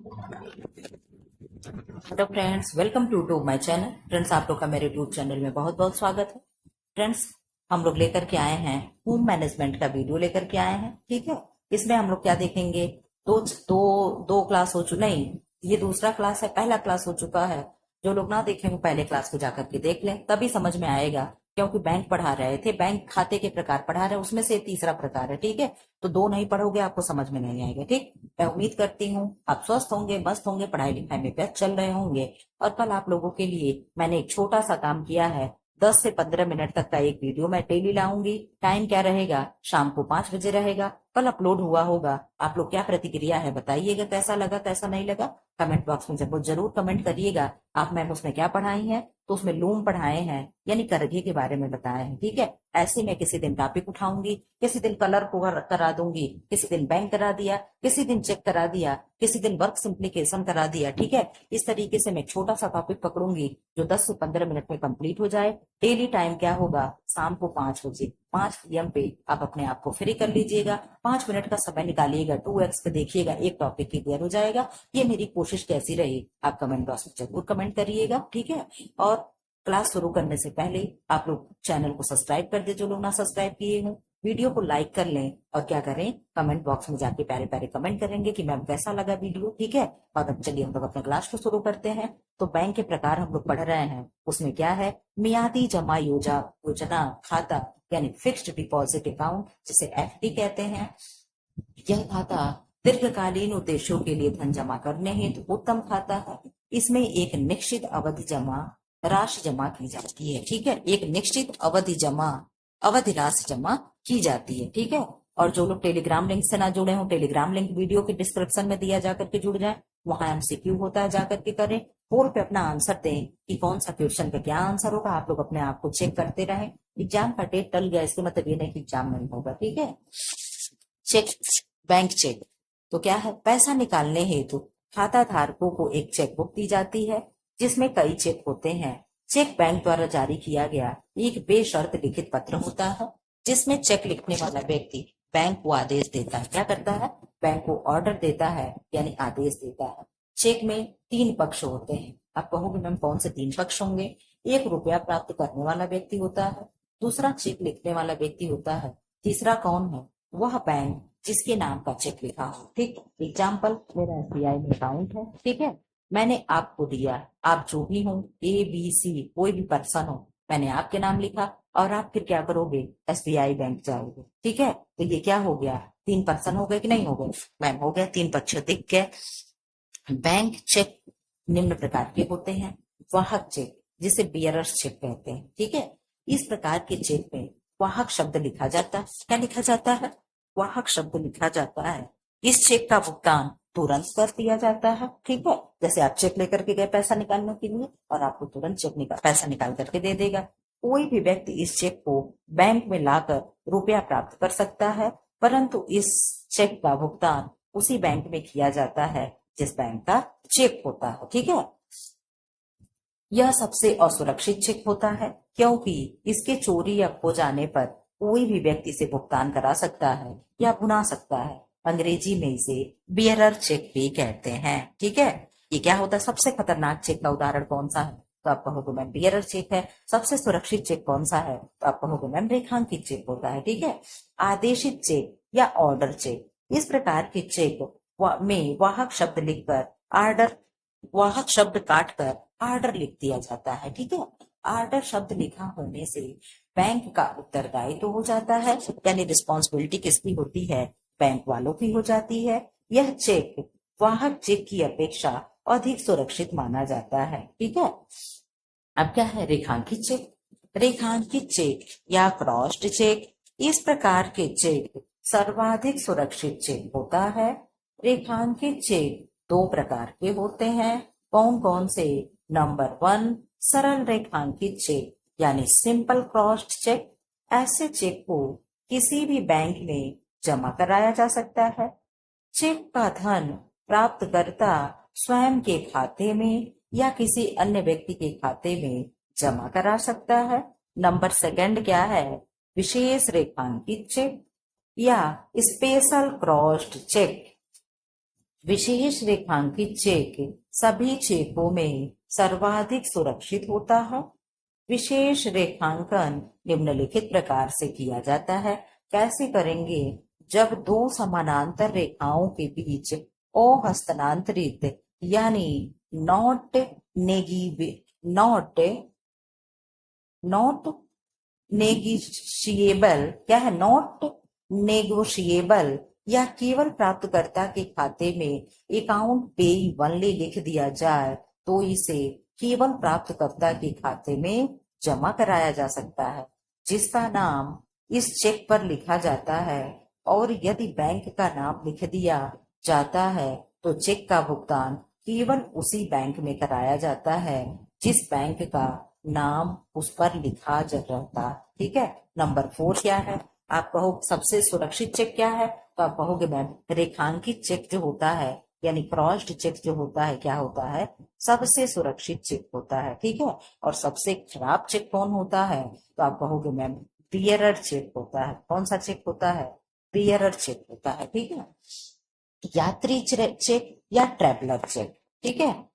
Hello friends, welcome to my channel. Friends, आप लोग का मेरे यूट्यूब चैनल में बहुत बहुत स्वागत है। फ्रेंड्स, हम लोग लेकर के आए हैं होम मैनेजमेंट का वीडियो लेकर के आए हैं। ठीक है, इसमें हम लोग क्या देखेंगे? दो दो दो क्लास हो चुका, नहीं ये दूसरा क्लास है, पहला क्लास हो चुका है। जो लोग ना देखे वो पहले क्लास को जाकर के देख लें, तभी समझ में आएगा। क्योंकि बैंक पढ़ा रहे थे, बैंक खाते के प्रकार पढ़ा रहे हैं, उसमें से तीसरा प्रकार है। ठीक है, तो दो नहीं पढ़ोगे आपको समझ में नहीं आएगा। ठीक, मैं उम्मीद करती हूँ आप स्वस्थ होंगे, मस्त होंगे, पढ़ाई लिखाई में व्यस्त चल रहे होंगे। और कल आप लोगों के लिए मैंने एक छोटा सा काम किया है। 10 से 15 मिनट तक का एक वीडियो मैं डेली लाऊंगी। टाइम क्या रहेगा? शाम को 5 बजे रहेगा। कल अपलोड हुआ होगा। आप लोग क्या प्रतिक्रिया है बताइएगा, कैसा लगा कैसा नहीं लगा। कमेंट बॉक्स में जरूर कमेंट करिएगा। आप मैम उसमें क्या पढ़ाई हैं? तो उसमें लूम पढ़ाए हैं, यानी करघे के बारे में बताए हैं। ठीक है, ऐसे मैं किसी दिन टॉपिक उठाऊंगी, किसी दिन कलर को करा दूंगी, किसी दिन बैंक करा दिया, किसी दिन चेक करा दिया, किसी दिन वर्क सिंप्लीकेशन करा दिया। ठीक है, इस तरीके से मैं छोटा सा टॉपिक पकड़ूंगी जो 10 से 15 मिनट में कंप्लीट हो जाए। डेली टाइम क्या होगा? शाम को 5 बजे 5 PM पे आप अपने आप को फ्री कर लीजिएगा। 5 मिनट का समय निकालिएगा, 2x पे देखिएगा, एक टॉपिक क्लियर हो जाएगा। ये मेरी कोशिश कैसी रही आप कमेंट बॉक्स में जरूर कमेंट करिएगा। ठीक है, और क्लास शुरू करने से पहले आप लोग चैनल को सब्सक्राइब कर दे, जो लोग ना सब्सक्राइब किए हैं। वीडियो को लाइक कर लें और क्या करें, कमेंट बॉक्स में जाके प्यारे प्यारे कमेंट करेंगे कि मैम कैसा लगा वीडियो। ठीक है, और अब चलिए हम लोग अपने क्लास को शुरू करते हैं। तो बैंक के प्रकार हम लोग पढ़ रहे हैं, उसमें क्या है? मियादी जमा योजना खाता, यानी फिक्स्ड डिपॉजिट अकाउंट, जिसे FD कहते हैं। यह खाता दीर्घकालीन उद्देश्यों के लिए धन जमा करने हेतु उत्तम खाता है। इसमें एक निश्चित अवधि जमा राशि जमा की जाती है। ठीक है, एक निश्चित अवधि राशि जमा की जाती है। ठीक है, और जो लोग टेलीग्राम लिंक से ना जुड़े हों, टेलीग्राम लिंक वीडियो के डिस्क्रिप्शन में दिया जाकर के जुड़ जाए। वहां MCQ होता है, जाकर के करें। पोल पे अपना आंसर दें कि कौन सा क्वेश्चन का क्या आंसर होगा। आप लोग अपने आप को चेक करते रहें। एग्जाम का डेट टल गया इसके मतलब ये नहीं कि एग्जाम नहीं होगा। ठीक है, चेक, बैंक चेक तो क्या है? पैसा निकालने हेतु खाता धारकों को एक चेक बुक दी जाती है, जिसमें कई चेक होते हैं। चेक बैंक द्वारा जारी किया गया एक बेशर्त लिखित पत्र होता है, जिसमें चेक लिखने वाला व्यक्ति बैंक को आदेश देता है। क्या करता है? बैंक को ऑर्डर देता है, यानी आदेश देता है। चेक में 3 पक्ष होते हैं। आप कहोगे मैम कौन से 3 पक्ष होंगे? एक रुपया प्राप्त करने वाला व्यक्ति होता है, दूसरा चेक लिखने वाला व्यक्ति होता है, तीसरा कौन है? वह बैंक जिसके नाम का चेक लिखा हो। ठीक, एग्जाम्पल मेरा SBI में अकाउंट है। ठीक है, मैंने आपको दिया, आप जो भी हो, ABC कोई भी पर्सन हो, मैंने आपके नाम लिखा और आप फिर क्या करोगे? SBI बैंक जाओगे। ठीक है, तो ये क्या हो गया? 3 पर्सन हो गए कि नहीं हो गए? मैम हो गया, 3 पक्ष दिख गए। बैंक चेक निम्न प्रकार के होते हैं। वाहक चेक, जिसे बियरर्स चेक कहते हैं। ठीक है, इस प्रकार के चेक में वाहक शब्द लिखा जाता है। क्या लिखा जाता है? वाहक शब्द लिखा जाता है। इस चेक का भुगतान तुरंत कर दिया जाता है। ठीक है, जैसे आप चेक लेकर के गए पैसा निकालने के लिए और आपको तुरंत पैसा निकाल करके दे देगा। कोई भी व्यक्ति इस चेक को बैंक में लाकर रुपया प्राप्त कर सकता है, परंतु इस चेक का भुगतान उसी बैंक में किया जाता है जिस बैंक का चेक होता है। ठीक है, यह सबसे असुरक्षित चेक होता है, क्योंकि इसके चोरी या खो जाने पर कोई भी व्यक्ति से भुगतान करा सकता है या भुना सकता है। अंग्रेजी में इसे बियरर चेक भी कहते हैं। ठीक है, ये क्या होता है? सबसे खतरनाक चेक का उदाहरण कौन सा है? तो आप कहोगे मैम बियरर चेक है। सबसे सुरक्षित चेक कौन सा है? तो आप कहोगे मैम रेखांकित चेक होता है। ठीक है, आदेशित चेक या ऑर्डर चेक, इस प्रकार के चेक में वाहक शब्द लिखकर वाहक शब्द काटकर आर्डर लिख दिया जाता है। ठीक है, आर्डर शब्द लिखा होने से बैंक का उत्तरदायित्व तो हो जाता है, यानी रिस्पॉन्सिबिलिटी किसकी होती है? बैंक वालों की हो जाती है। यह चेक वाहक चेक की अपेक्षा अधिक सुरक्षित माना जाता है। ठीक है, अब क्या है? रेखांकित चेक। रेखांकित चेक या क्रॉस्ड चेक, इस प्रकार के चेक सर्वाधिक सुरक्षित चेक होता है। रेखांकित चेक 2 प्रकार के होते हैं। कौन कौन से? नंबर 1, सरल रेखांकित चेक, यानी सिंपल क्रॉस्ड चेक। ऐसे चेक को किसी भी बैंक में जमा कराया जा सकता है। चेक का धन प्राप्तकर्ता स्वयं के खाते में या किसी अन्य व्यक्ति के खाते में जमा करा सकता है। नंबर 2 क्या है? विशेष रेखांकित चेक या स्पेशल क्रॉस्ड चेक। विशेष रेखांकित चेक सभी चेकों में सर्वाधिक सुरक्षित होता है। विशेष रेखांकन निम्नलिखित प्रकार से किया जाता है। कैसे करेंगे? जब दो समानांतर रेखाओं के बीच अहस्तांतरित यानी नॉट नॉट नॉट नेगोशिएबल, क्या है? नॉट नेगोशिएबल या केवल प्राप्तकर्ता के खाते में अकाउंट पेई ओनली लिख दिया जाए तो इसे केवल प्राप्तकर्ता के खाते में जमा कराया जा सकता है, जिसका नाम इस चेक पर लिखा जाता है। और यदि बैंक का नाम लिख दिया जाता है तो चेक का भुगतान केवल उसी बैंक में कराया जाता है जिस बैंक का नाम उस पर लिखा रहता। ठीक है। नंबर 4 क्या है? आप कहो सबसे सुरक्षित चेक क्या है, तो आप कहोगे मैम रेखांकित चेक जो होता है यानी क्रॉस्ड चेक जो होता है, क्या होता है? सबसे सुरक्षित चेक होता है। ठीक है। और सबसे खराब चेक कौन होता है? तो आप कहोगे मैम बियरर चेक होता है। कौन सा चेक होता है? बियरर चेक होता है। ठीक है। यात्री चेक या ट्रैवलर चेक। ठीक है।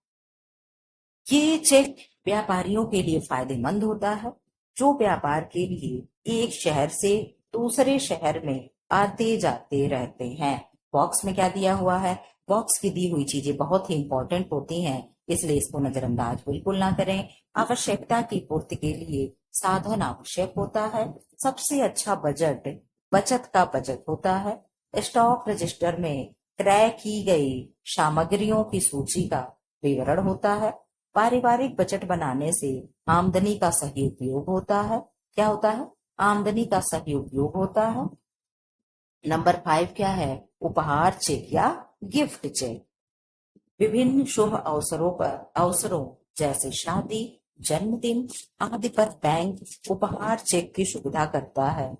ये चेक व्यापारियों के लिए फायदेमंद होता है जो व्यापार के लिए एक शहर से दूसरे शहर में आते जाते रहते हैं। बॉक्स में क्या दिया हुआ है? बॉक्स की दी हुई चीजें बहुत ही इंपॉर्टेंट होती हैं, इसलिए इसको नजरअंदाज बिल्कुल ना करें। आवश्यकता की पूर्ति के लिए साधन आवश्यक होता है। सबसे अच्छा बजट बचत का बजट होता है। स्टॉक रजिस्टर में क्रय की गई सामग्रियों की सूची का विवरण होता है। पारिवारिक बजट बनाने से आमदनी का सही उपयोग होता है। क्या होता है? आमदनी का सही उपयोग होता है। नंबर 5 क्या है? उपहार चेक या गिफ्ट चेक। विभिन्न शुभ अवसरों जैसे शादी, जन्मदिन आदि पर बैंक उपहार चेक की सुविधा करता है।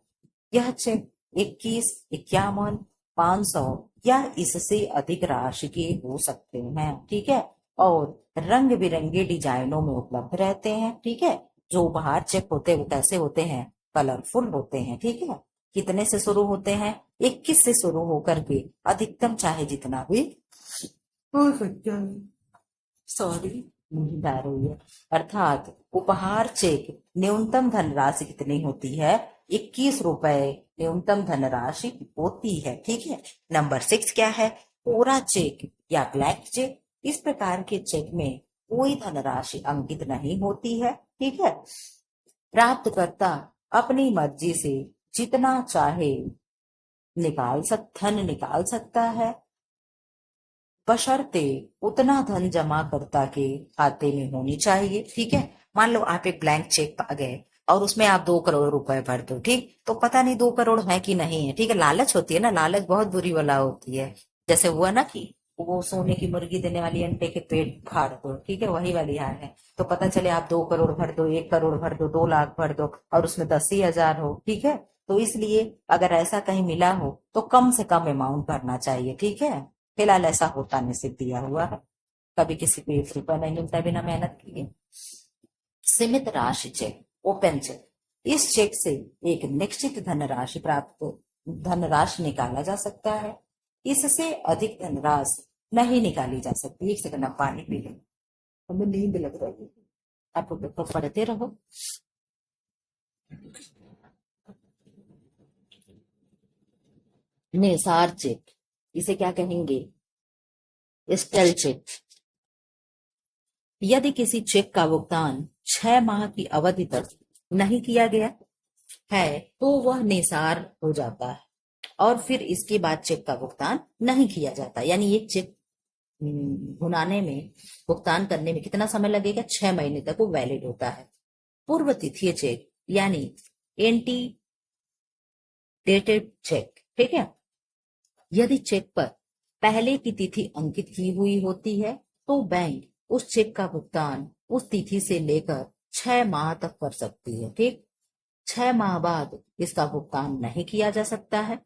यह चेक 21, 51, 500 या इससे अधिक राशि के हो सकते हैं। ठीक है। और रंग बिरंगे डिजाइनों में उपलब्ध रहते हैं। ठीक है। जो उपहार चेक होते हैं वो कैसे होते हैं? कलरफुल होते हैं। ठीक है। कितने से शुरू होते हैं? 21 से शुरू होकर के अधिकतम चाहे जितना भी हो सकता है। सॉरी, नींद आ रही है। अर्थात उपहार चेक न्यूनतम धनराशि कितनी होती है? 21 रुपए न्यूनतम धनराशि होती है। ठीक है। नंबर 6 क्या है? कोरा चेक या ब्लैंक चेक। इस प्रकार के चेक में कोई धनराशि अंकित नहीं होती है। ठीक है। प्राप्तकर्ता अपनी मर्जी से जितना चाहे धन निकाल सकता है, बशर्ते उतना धन जमाकर्ता के खाते में होनी चाहिए। ठीक है। मान लो आप एक ब्लैंक चेक पा गए और उसमें आप 2 करोड़ रुपए भर दो। ठीक, तो पता नहीं 2 करोड़ है कि नहीं है। ठीक है। लालच होती है ना, लालच बहुत बुरी वाला होती है। जैसे हुआ ना कि वो सोने की मुर्गी देने वाली अंडे के पेट फाड़ दो। ठीक है, वही वाली हाल है। तो पता चले आप 2 करोड़ भर दो, 1 करोड़ भर दो, 2 लाख भर दो और उसमें 10 ही हजार हो। ठीक है। तो इसलिए अगर ऐसा कहीं मिला हो तो कम से कम अमाउंट भरना चाहिए। ठीक है। फिलहाल ऐसा होता नसीब दिया हुआ है। कभी किसी को 1 रुपया नहीं मिलता बिना मेहनत किए। सीमित राशि चेक, ओपन चेक। इस चेक से एक निश्चित धनराशि निकाला जा सकता है। इससे अधिक धनराशि नहीं निकाली जा सकती। 1 सेकंड आप पानी पी लो, हमें नींद लग रही है। आप तो पढ़ते रहो। निसार चेक, इसे क्या कहेंगे? Stale cheque. यदि किसी चेक का भुगतान 6 माह की अवधि तक नहीं किया गया है तो वह निसार हो जाता है और फिर इसके बाद चेक का भुगतान नहीं किया जाता। यानी ये चेक भुनाने में, भुगतान करने में कितना समय लगेगा? 6 महीने तक वो वैलिड होता है। पूर्व तिथि चेक यानी एंटी डेटेड चेक। ठीक है। यदि चेक पर पहले की तिथि अंकित की हुई होती है तो बैंक उस चेक का भुगतान उस तिथि से लेकर 6 माह तक कर सकती है। ठीक, 6 माह बाद इसका भुगतान नहीं किया जा सकता है।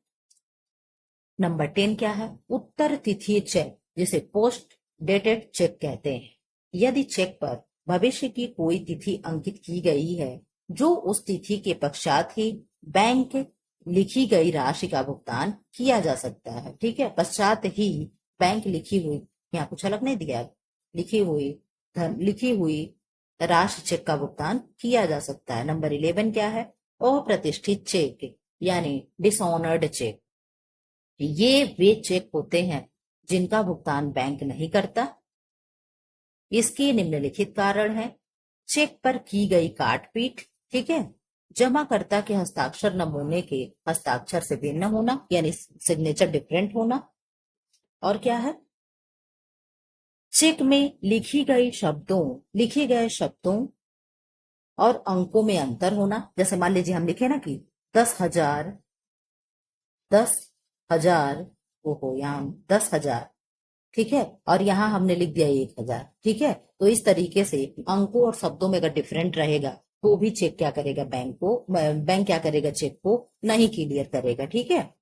नंबर 10 क्या है? उत्तर तिथि चेक, जिसे पोस्ट डेटेड चेक कहते हैं। यदि चेक पर भविष्य की कोई तिथि अंकित की गई है जो उस तिथि के पश्चात ही बैंक लिखी गई राशि का भुगतान किया जा सकता है। ठीक है, पश्चात ही बैंक लिखी हुई, यहाँ कुछ अलग नहीं दिया है, लिखी हुई राशि चेक का भुगतान किया जा सकता है। नंबर 11 क्या है? अप्रतिष्ठित चेक यानी डिसऑनर्ड चेक। ये वे चेक होते हैं जिनका भुगतान बैंक नहीं करता। इसके निम्नलिखित कारण है: चेक पर की गई काटपीट, ठीक है, जमाकर्ता के हस्ताक्षर नमूने के हस्ताक्षर से भिन्न होना यानी सिग्नेचर डिफरेंट होना, और क्या है, चेक में लिखे गए शब्दों और अंकों में अंतर होना। जैसे मान लीजिए हम लिखे ना कि 10,000, 10,000, ओहो यहाँ 10,000, ठीक है, और यहाँ हमने लिख दिया 1,000, ठीक है। तो इस तरीके से अंकों और शब्दों में अगर डिफरेंट रहेगा तो भी चेक क्या करेगा, बैंक क्या करेगा, चेक को नहीं क्लियर करेगा, ठीक है।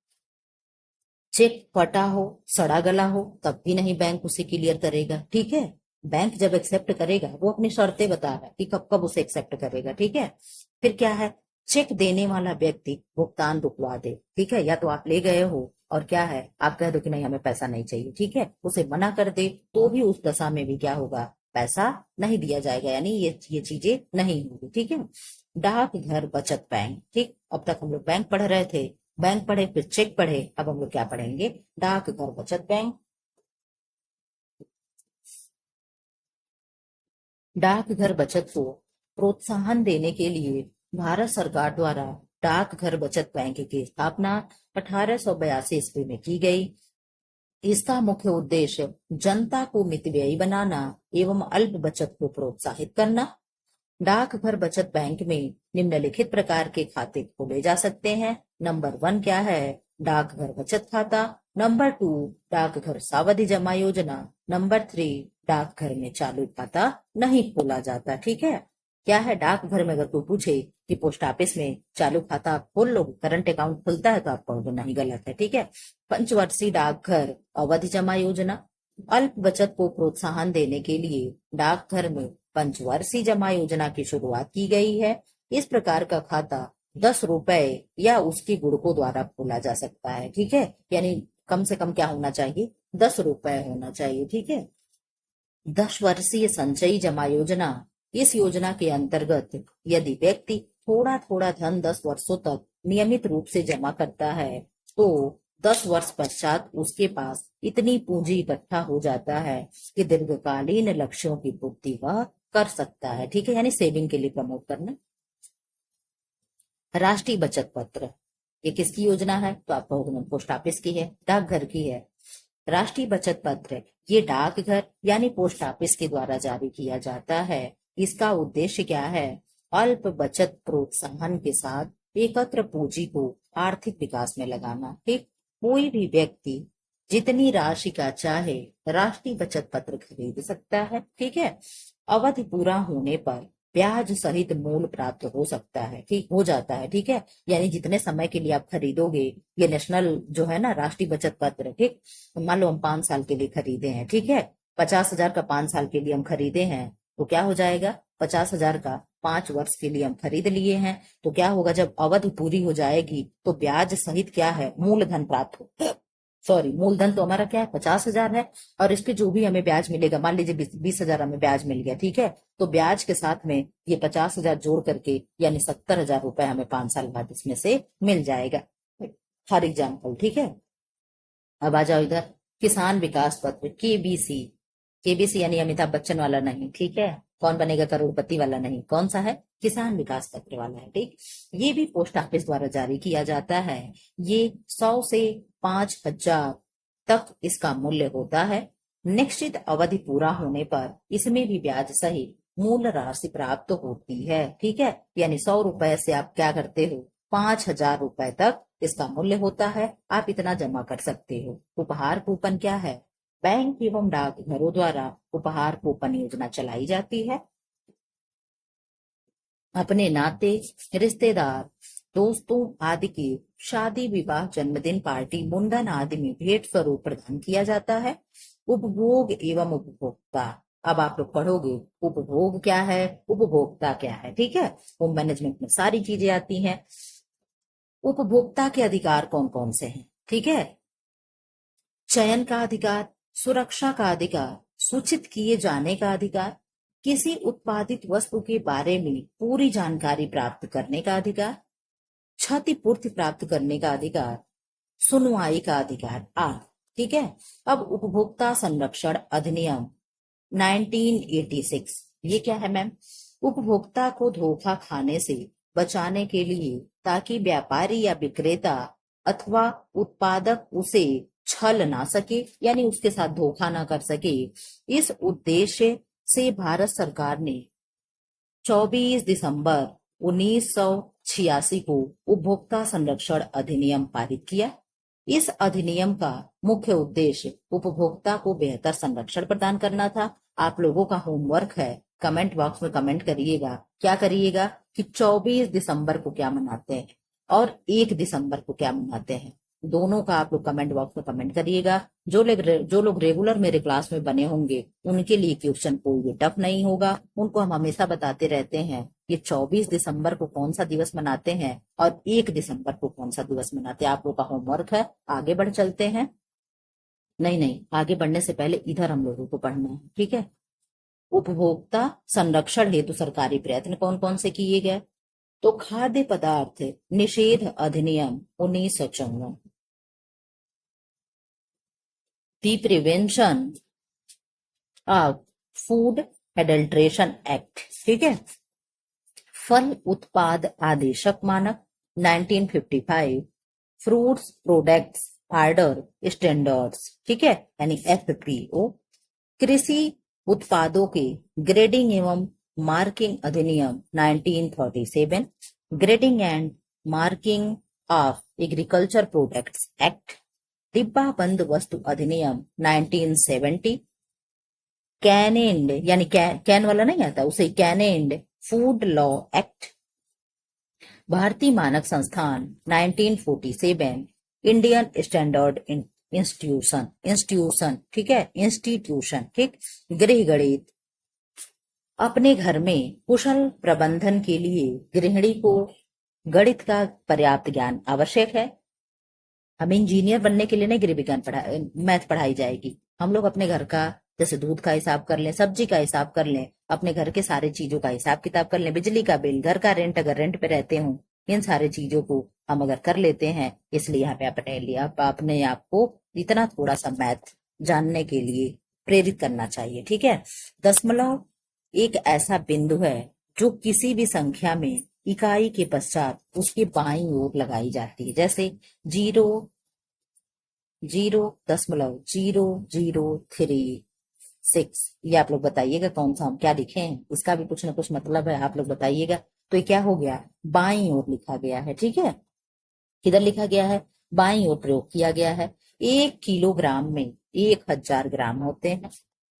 चेक फटा हो, सड़ा गला हो, तब भी नहीं बैंक उसे क्लियर करेगा, ठीक है। बैंक जब एक्सेप्ट करेगा वो अपनी शर्तें बता रहा है कि कब कब उसे एक्सेप्ट करेगा, ठीक है। फिर क्या है, चेक देने वाला व्यक्ति भुगतान रुकवा दे, ठीक है, या तो आप ले गए हो और क्या है, आप कह दो कि नहीं हमें पैसा नहीं चाहिए, ठीक है, उसे मना कर दे तो भी उस दशा में भी क्या होगा, पैसा नहीं दिया जाएगा, यानी ये चीजें नहीं होगी, ठीक है। डाक घर बचत बैंक, ठीक, अब तक हम लोग बैंक पढ़ रहे थे, बैंक पढ़े फिर चेक पढ़े, अब हम लोग क्या पढ़ेंगे, डाक घर बचत बैंक। डाकघर बचत को प्रोत्साहन देने के लिए भारत सरकार द्वारा डाकघर बचत बैंक की स्थापना 1882 ईस्वी में की गई। इसका मुख्य उद्देश्य जनता को मितव्ययी बनाना एवं अल्प बचत को प्रोत्साहित करना। डाकघर बचत बैंक में निम्नलिखित प्रकार के खाते खोले जा सकते हैं। नंबर 1 क्या है, डाकघर बचत खाता। नंबर 2 डाकघर सावधि जमा योजना। नंबर 3 डाकघर में चालू खाता नहीं खोला जाता, ठीक है। क्या है, डाकघर में अगर कोई पूछे कि पोस्ट ऑफिस में चालू खाता आप खोल लो, करंट अकाउंट खुलता है, तो आप कहोगे नहीं, गलत है, ठीक है। पंचवर्षीय डाकघर अवधि जमा योजना, अल्प बचत को प्रोत्साहन देने के लिए डाकघर में पंचवर्षीय जमा योजना की शुरुआत की गई है। इस प्रकार का खाता 10 रुपए या उसके गुणकों द्वारा खोला जा सकता है, ठीक है, यानी कम से कम क्या होना चाहिए, 10 रुपए होना चाहिए, ठीक है। 10 वर्षीय संचयी जमा योजना, इस योजना के अंतर्गत यदि व्यक्ति थोड़ा थोड़ा धन 10 वर्षों तक नियमित रूप से जमा करता है तो 10 वर्ष पश्चात उसके पास इतनी पूंजी इकट्ठा हो जाता है कि दीर्घकालीन लक्ष्यों की पूर्ति वह कर सकता है, ठीक है, यानी सेविंग के लिए प्रमोट करना। राष्ट्रीय बचत पत्र, ये किसकी योजना है, तो आपका पोस्ट ऑफिस की है, डाकघर की है। राष्ट्रीय बचत पत्र ये डाकघर यानी पोस्ट ऑफिस के द्वारा जारी किया जाता है। इसका उद्देश्य क्या है, अल्प बचत प्रोत्साहन के साथ एकत्र पूंजी को आर्थिक विकास में लगाना, ठीक। कोई भी व्यक्ति जितनी राशि का चाहे राष्ट्रीय बचत पत्र खरीद सकता है, ठीक है। अवधि पूरा होने पर ब्याज सहित मूल प्राप्त हो सकता है, ठीक, हो जाता है, ठीक है, यानी जितने समय के लिए आप खरीदोगे, ये नेशनल जो है ना राष्ट्रीय बचत पत्र, ठीक, मान लो हम 5 साल के लिए खरीदे हैं, ठीक है, 50,000 का 5 साल के लिए हम खरीदे हैं, तो क्या हो जाएगा, 50,000 का 5 वर्ष के लिए हम खरीद लिए हैं, तो क्या होगा, जब अवधि पूरी हो जाएगी तो ब्याज सहित क्या है, मूलधन प्राप्त हो, सॉरी, मूलधन तो हमारा क्या है, 50,000 है, और इस पे जो भी हमें ब्याज मिलेगा, मान लीजिए 20,000 हमें ब्याज मिल गया, ठीक है, तो ब्याज के साथ में ये 50,000 जोड़ करके यानी 70,000 रुपए हमें 5 साल बाद इसमें से मिल जाएगा, फॉर एग्जाम्पल, ठीक है। अब आ जाओ इधर, किसान विकास पत्र, केबीसी। केबीसी यानी अमिताभ बच्चन वाला नहीं, ठीक है, कौन बनेगा करोड़पति वाला नहीं, कौन सा है, किसान विकास पत्र वाला है, ठीक। ये भी पोस्ट ऑफिस द्वारा जारी किया जाता है। ये 100 से 5,000 तक इसका मूल्य होता है। निश्चित अवधि पूरा होने पर इसमें भी ब्याज सहित मूल राशि प्राप्त होती है, ठीक है, यानी 100 रुपए से आप क्या करते हो, 5,000 रुपए तक इसका मूल्य होता है, आप इतना जमा कर सकते हो। उपहार कूपन क्या है, बैंक एवं डाकघरों द्वारा उपहार कूपन योजना चलाई जाती है। अपने नाते, रिश्तेदार, दोस्तों आदि की शादी, विवाह, जन्मदिन, पार्टी, मुंडन आदि में भेंट स्वरूप प्रदान किया जाता है। उपभोग एवं उपभोक्ता, अब आप लोग पढ़ोगे उपभोग क्या है, उपभोक्ता क्या है, ठीक है, होम मैनेजमेंट में सारी चीजें आती हैं। उपभोक्ता के अधिकार कौन कौन से हैं, ठीक है, चयन का अधिकार, सुरक्षा का अधिकार, सूचित किए जाने का अधिकार, किसी उत्पादित वस्तु के बारे में पूरी जानकारी प्राप्त करने का अधिकार, क्षतिपूर्ति प्राप्त करने का अधिकार, सुनवाई का अधिकार आदि। ठीक है। अब उपभोक्ता संरक्षण अधिनियम 1986, ये क्या है मैम? उपभोक्ता को धोखा खाने से बचाने के लिए, ताकि व्यापारी या विक्रेता अथवा उत्पादक उसे छल ना सके, यानी उसके साथ धोखा ना कर सके, इस उद्देश्य से भारत सरकार ने 24 दिसंबर 1986 को उपभोक्ता संरक्षण अधिनियम पारित किया। इस अधिनियम का मुख्य उद्देश्य उपभोक्ता को बेहतर संरक्षण प्रदान करना था। आप लोगों का होमवर्क है, कमेंट बॉक्स में कमेंट करिएगा, क्या करिएगा कि 24 दिसंबर को क्या मनाते हैं और 1 दिसंबर को क्या मनाते हैं। दोनों का आप लोग कमेंट बॉक्स में कमेंट करिएगा। जो लोग रेगुलर मेरे क्लास में बने होंगे उनके लिए क्वेश्चन कोई भी टफ नहीं होगा। उनको हम हमेशा बताते रहते हैं ये 24 दिसंबर को कौन सा दिवस मनाते हैं और 1 दिसंबर को कौन सा दिवस मनाते हैं। आप लोग का होमवर्क है, आगे बढ़ चलते हैं। नहीं, आगे बढ़ने से पहले इधर हम लोगों को पढ़ना है। ठीक है। उपभोक्ता संरक्षण हेतु सरकारी प्रयत्न कौन कौन से किए गए? तो खाद्य पदार्थ निषेध अधिनियम 1954, the prevention of food adulteration act. ठीक है। फल उत्पाद आदेशक मानक 1955, फ्रूट्स प्रोडक्ट्स ऑर्डर स्टैंडर्ड्स, ठीक है, यानी एफपीओ। कृषि उत्पादों के ग्रेडिंग एवं मार्किंग अधिनियम 1937, grading and marking of agriculture products act. डिब्बा बंद वस्तु अधिनियम 1970, कैन एंड यानी कैन वाला नहीं आता उसे can and food law act. भारतीय मानक संस्थान 1947, इंडियन स्टैंडर्ड इंस्टीट्यूशन, ठीक है, इंस्टीट्यूशन, ठीक। गृह गणित, अपने घर में कुशल प्रबंधन के लिए गृहिणी को गणित का पर्याप्त ज्ञान आवश्यक है। हमें इंजीनियर बनने के लिए नहीं गृह विज्ञान मैथ पढ़ाई जाएगी। हम लोग अपने घर का, जैसे दूध का हिसाब कर लें, सब्जी का हिसाब कर लें, अपने घर के सारे चीजों का हिसाब किताब कर लें, बिजली का बिल, घर का रेंट अगर रेंट पे रहते हो, इन सारे चीजों को हम अगर कर लेते हैं, इसलिए यहाँ पे अपने आप को इतना थोड़ा सा मैथ जानने के लिए प्रेरित करना चाहिए। ठीक है। दशमलव एक ऐसा बिंदु है जो किसी भी संख्या में इकाई के पश्चात उसके बाईं ओर लगाई जाती है, जैसे 0.0036। ये आप लोग बताइएगा कौन सा हम क्या लिखे हैं, इसका भी कुछ ना कुछ मतलब है, आप लोग बताइएगा। तो ये क्या हो गया? बाईं ओर लिखा गया है। ठीक है। किधर लिखा गया है? बाईं ओर प्रयोग किया गया है। 1 किलोग्राम में 1000 ग्राम होते हैं।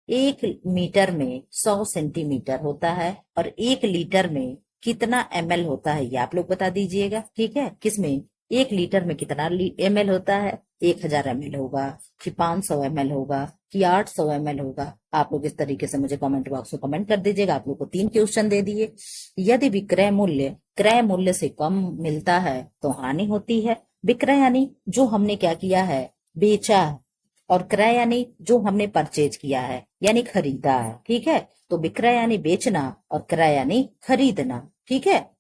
1 मीटर में 100 सेंटीमीटर होता है। और 1 लीटर में कितना ml होता है ये आप लोग बता दीजिएगा। ठीक है। किसमें? 1 लीटर में कितना ml होता है? 1000 ml होगा कि 500 ml होगा कि 800 ml होगा? आप लोग इस तरीके से मुझे कमेंट बॉक्स में कमेंट कर दीजिएगा। आप लोग को 3 क्वेश्चन दे दिए। यदि विक्रय मूल्य क्रय मूल्य से कम मिलता है तो हानि होती है। विक्रय यानी जो हमने क्या किया है? बेचा है। और क्रय यानी जो हमने परचेज किया है, यानी खरीदा है। ठीक है। तो विक्रय यानी बेचना और क्रय यानी खरीदना। ठीक है।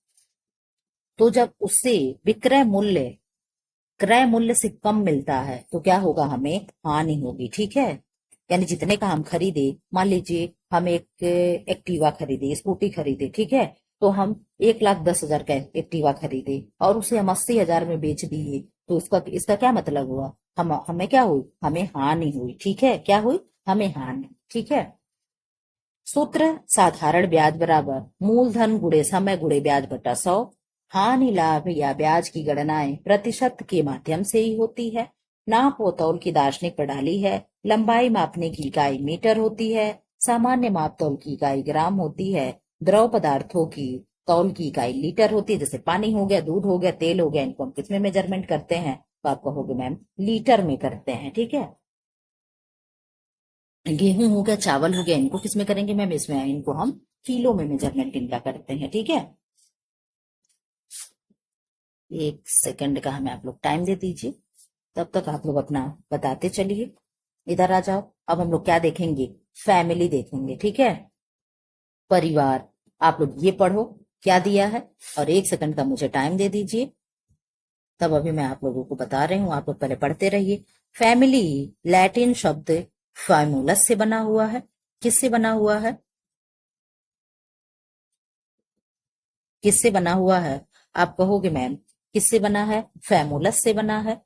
तो जब उससे विक्रय मूल्य क्रय मूल्य से कम मिलता है तो क्या होगा? हमें हानि होगी। ठीक है। यानी जितने का हम खरीदे, मान लीजिए हम एक एक्टिवा खरीदे, स्कूटी खरीदे, ठीक है, तो हम 1,10,000 का एक्टिवा खरीदे और उसे हम 80,000 में बेच दिए, तो इसका क्या मतलब हुआ? हमें क्या हुई? हमें हानि हुई। ठीक है। क्या हुई? हमें हानि। ठीक है। सूत्र साधारण ब्याज बराबर मूलधन गुणे समय गुणे ब्याज बटा 100। हानि लाभ या ब्याज की गणनाएं प्रतिशत के माध्यम से ही होती है। नाप व तौल की दार्शनिक प्रणाली है। लंबाई मापने की इकाई मीटर होती है। सामान्य माप तौल की इकाई ग्राम होती है। द्रव पदार्थों की तौल की इकाई लीटर होती है। जैसे पानी हो गया, दूध हो गया, तेल हो गया, इनको हम किसमें मेजरमेंट करते हैं? तो आप कहोगे मैम लीटर में करते हैं। ठीक है। गेहूं हो गया, चावल हो गया, इनको किसमें करेंगे मैम? इसमें इनको हम किलो में मेजरमेंट इनका करते हैं। ठीक है। 1 सेकंड का हमें आप लोग टाइम दे दीजिए, तब तक आप लोग अपना बताते चलिए। इधर आ जाओ। अब हम लोग क्या देखेंगे, फैमिली देखेंगे, ठीक है। परिवार, आप लोग ये पढ़ो क्या दिया है, और 1 सेकंड का मुझे टाइम दे दीजिए, तब अभी मैं आप लोगों को बता रही हूँ, आप लोग पहले पढ़ते रहिए। फैमिली लैटिन शब्द फैमुलस से बना हुआ है। किससे बना हुआ है, किससे बना हुआ है, आप कहोगे मैम किससे बना है, फैमुलस से बना है।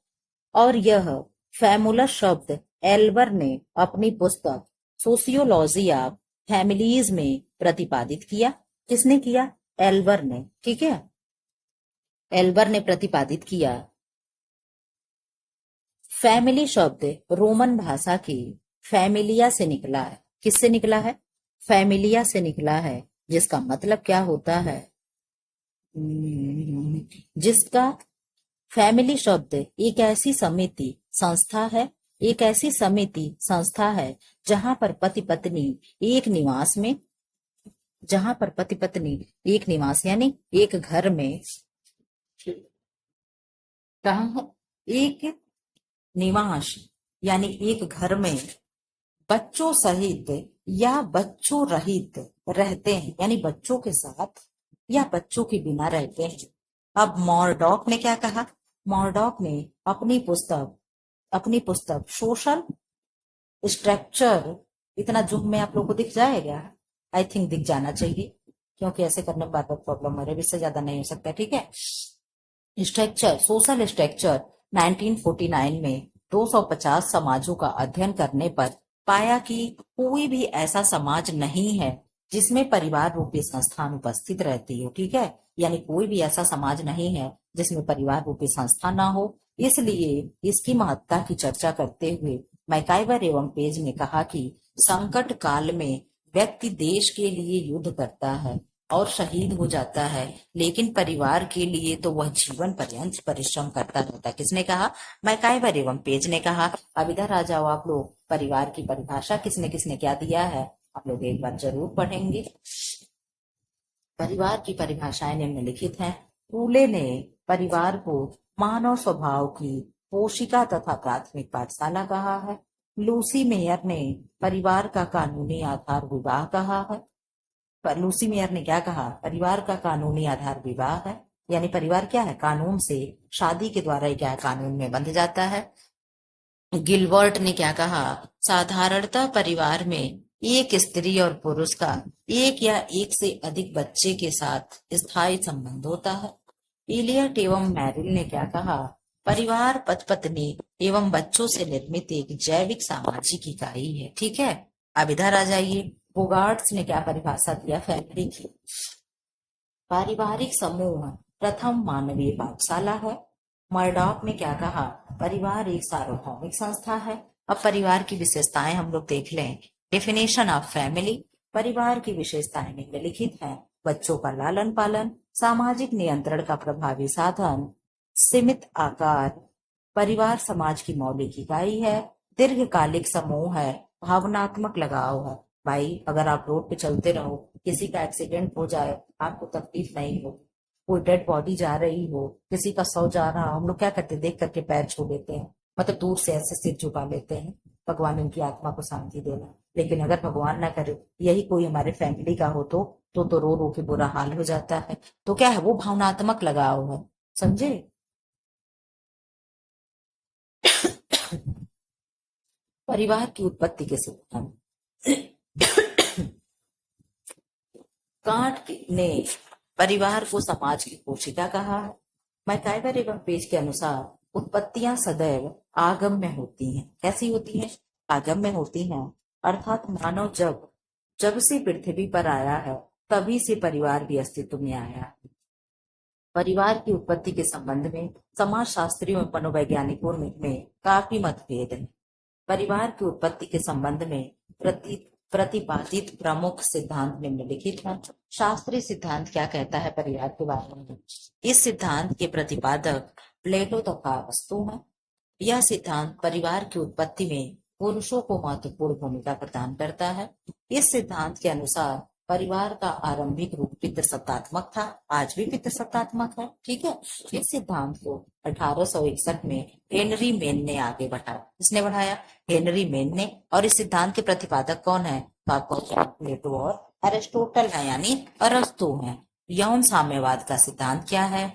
और यह फैमुलस शब्द एल्बर ने अपनी पुस्तक सोशियोलॉजी ऑफ फैमिलीज में प्रतिपादित किया। किसने किया, एल्बर ने, ठीक है, एल्बर ने प्रतिपादित किया। फैमिली शब्द रोमन भाषा की फैमिलिया से निकला है। किससे निकला है, फैमिलिया से निकला है, जिसका मतलब क्या होता है, जिसका, फैमिली शब्द एक ऐसी समिति संस्था है, एक ऐसी समिति संस्था है जहां पर पति पत्नी एक निवास में, जहां पर पति पत्नी एक निवास यानी एक घर में, कहा है, एक निवास यानी एक घर में बच्चों सहित या बच्चों रहित रहते हैं, यानी बच्चों के साथ या बच्चों के बिना रहते हैं। अब मॉर्डॉक ने क्या कहा, मॉर्डॉक ने अपनी पुस्तक सोशल स्ट्रक्चर, इतना जूम में आप लोगों को दिख जाएगा, आई थिंक दिख जाना चाहिए, क्योंकि ऐसे करने में बार बार प्रॉब्लम हो रही है, इससे ज्यादा नहीं हो सकता, ठीक है। स्ट्रक्चर, सोशल स्ट्रक्चर 1949 में 250 समाजों का अध्ययन करने पर पाया कि कोई भी ऐसा समाज नहीं है जिसमें परिवार रूपी संस्थान उपस्थित रहती हो, ठीक है, यानी कोई भी ऐसा समाज नहीं है जिसमें परिवार रूपी संस्था ना हो। इसलिए इसकी महत्ता की चर्चा करते हुए मैकाइवर एवं पेज ने कहा कि संकट काल में व्यक्ति देश के लिए युद्ध करता है और शहीद हो जाता है, लेकिन परिवार के लिए तो वह जीवन पर्यंत परिश्रम करता रहता है। किसने कहा, मैकाइवर एवं पेज ने कहा। अब इधर आ जाओ आप लोग, परिवार की परिभाषा किसने किसने क्या दिया है, आप लोग एक बार जरूर पढ़ेंगे। परिवार की परिभाषाएं निम्नलिखित हैं। फूले ने परिवार को मानव स्वभाव की पोशिका तथा प्राथमिक पाठशाला कहा है। लूसी मेयर ने परिवार का कानूनी आधार विवाह कहा है। पर लूसी मेयर ने क्या कहा, परिवार का कानूनी आधार विवाह है, यानी परिवार क्या है, कानून से, शादी के द्वारा ही क्या है, कानून में बंध जाता है। गिलबर्ट ने क्या कहा, साधारणतः परिवार में एक स्त्री और पुरुष का एक या एक से अधिक बच्चे के साथ स्थायी संबंध होता है। इलियट एवं मैरिल ने क्या कहा, परिवार पति पत्नी एवं बच्चों से निर्मित एक जैविक सामाजिक इकाई है, ठीक है। अब इधर आ जाइए, बोगार्ट्स ने क्या परिभाषा दिया फैमिली की, पारिवारिक समूह प्रथम मानवीय पाठशाला है। मर्डॉक ने क्या कहा, परिवार एक सार्वभौमिक संस्था है। अब परिवार की विशेषताएं हम लोग देख लें। डेफिनेशन ऑफ फैमिली, परिवार की विशेषताएं निम्नलिखित हैं। बच्चों का लालन पालन, सामाजिक नियंत्रण का प्रभावी साधन, सीमित आकार, परिवार समाज की मौलिक इकाई है, दीर्घकालिक समूह है, भावनात्मक लगाव है। भाई अगर आप रोड पे चलते रहो, किसी का एक्सीडेंट हो जाए, आपको तकलीफ नहीं हो, कोई डेड बॉडी जा रही हो, किसी का शव जा रहा, हम लोग क्या करते हैं, देख करके पैर छू लेते हैं, मतलब दूर से ऐसे सिर झुका लेते हैं, भगवान उनकी आत्मा को शांति देना। लेकिन अगर भगवान ना करे यही कोई हमारे फैमिली का हो तो रो रो के बुरा हाल हो जाता है। तो क्या है, वो भावनात्मक लगाव है, समझे। परिवार की उत्पत्ति के सिद्धांत, कांट ने परिवार को समाज की कोशिका कहा है। मैकाइवर एवं पेज के अनुसार उत्पत्तियां सदैव आगम्य होती हैं। कैसी होती हैं, आगम्य होती हैं, अर्थात मानव जब जब से पृथ्वी पर आया है तभी से परिवार भी अस्तित्व में आया है। परिवार की उत्पत्ति के संबंध में समाज शास्त्रियों और मनोवैज्ञानिकों में काफी मतभेद है। परिवार की उत्पत्ति के संबंध में प्रतिपादित प्रमुख सिद्धांत निम्नलिखित है। शास्त्रीय सिद्धांत क्या कहता है परिवार के बारे में, इस सिद्धांत के प्रतिपादक प्लेटो तथा अरस्तू हैं। यह सिद्धांत परिवार की उत्पत्ति में पुरुषों को महत्वपूर्ण भूमिका प्रदान करता है। इस सिद्धांत के अनुसार परिवार का आरंभिक रूप पितृसत्तात्मक था, आज भी पितृसत्तात्मक है। ठीक है, इस सिद्धांत को 1861 में हेनरी मेन ने आगे बढ़ाया। किसने बढ़ाया? हेनरी मेन ने। और इस सिद्धांत के प्रतिपादक कौन है? तो आपको प्लेटो और एरिस्टोटल है, यानी अरस्तु है। यौन साम्यवाद का सिद्धांत क्या है?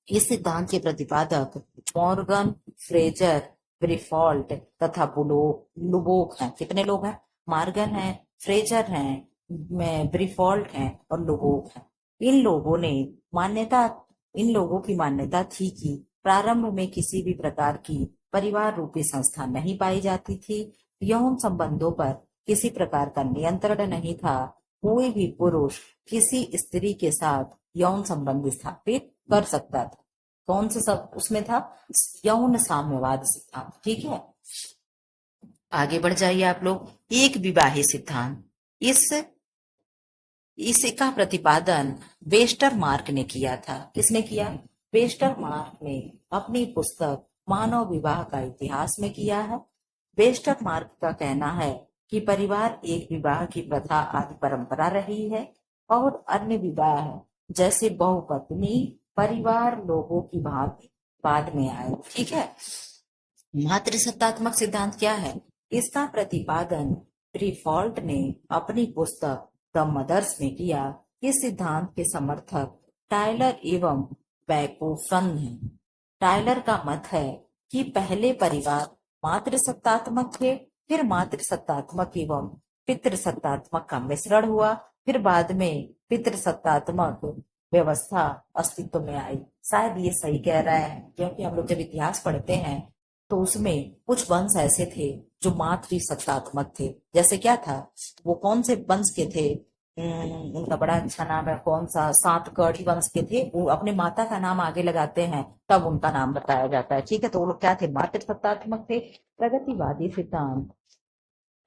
इस सिद्धांत के प्रतिपादक मॉर्गन, फ्रेजर, ब्रिफॉल्ट तथा लुबोक हैं। कितने लोग हैं? मॉर्गन है, फ्रेजर हैं, ब्रिफॉल्ट हैं और लुबोक हैं। इन लोगों ने मान्यता इन लोगों की मान्यता थी कि प्रारंभ में किसी भी प्रकार की परिवार रूपी संस्था नहीं पाई जाती थी। यौन संबंधों पर किसी प्रकार का नियंत्रण नहीं था। कोई भी पुरुष किसी स्त्री के साथ यौन संबंध स्थापित कर सकता था। कौन से सब उसमें था? यौन साम्यवाद सिद्धांत। ठीक है, आगे बढ़ जाइए आप लोग। एक विवाही सिद्धांत, इसका प्रतिपादन वेस्टरमार्क ने किया था। किसने किया? वेस्टरमार्क ने अपनी पुस्तक मानव विवाह का इतिहास में किया है। वेस्टरमार्क का कहना है कि परिवार एक विवाह की प्रथा आदि परंपरा रही है और अन्य विवाह जैसे बहुपत्नी परिवार लोगों की भांति बाद में आए। ठीक है, मातृसत्तात्मक सिद्धांत क्या है? इसका प्रतिपादन प्रीफॉल्ट ने अपनी पुस्तक द मदर्स में किया। इस सिद्धांत के समर्थक टायलर एवं बैकोफन हैं। टायलर का मत है कि पहले परिवार मातृसत्तात्मक थे, फिर मातृसत्तात्मक एवं पितृसत्तात्मक का मिश्रण हुआ, फिर बाद में पितृसत्तात्मक व्यवस्था अस्तित्व में आई। शायद ये सही कह रहा है, क्योंकि हम लोग जब इतिहास पढ़ते हैं तो उसमें कुछ वंश ऐसे थे जो मातृसत्तात्मक थे। जैसे क्या था? वो कौन से वंश के थे? उनका बड़ा अच्छा नाम है, कौन सा? सातकर्णी वंश के थे। वो अपने माता का नाम आगे लगाते हैं तब उनका नाम बताया जाता है। ठीक है, तो वो लोग क्या थे? मातृसत्तात्मक थे। प्रगतिवादी सिद्धांत,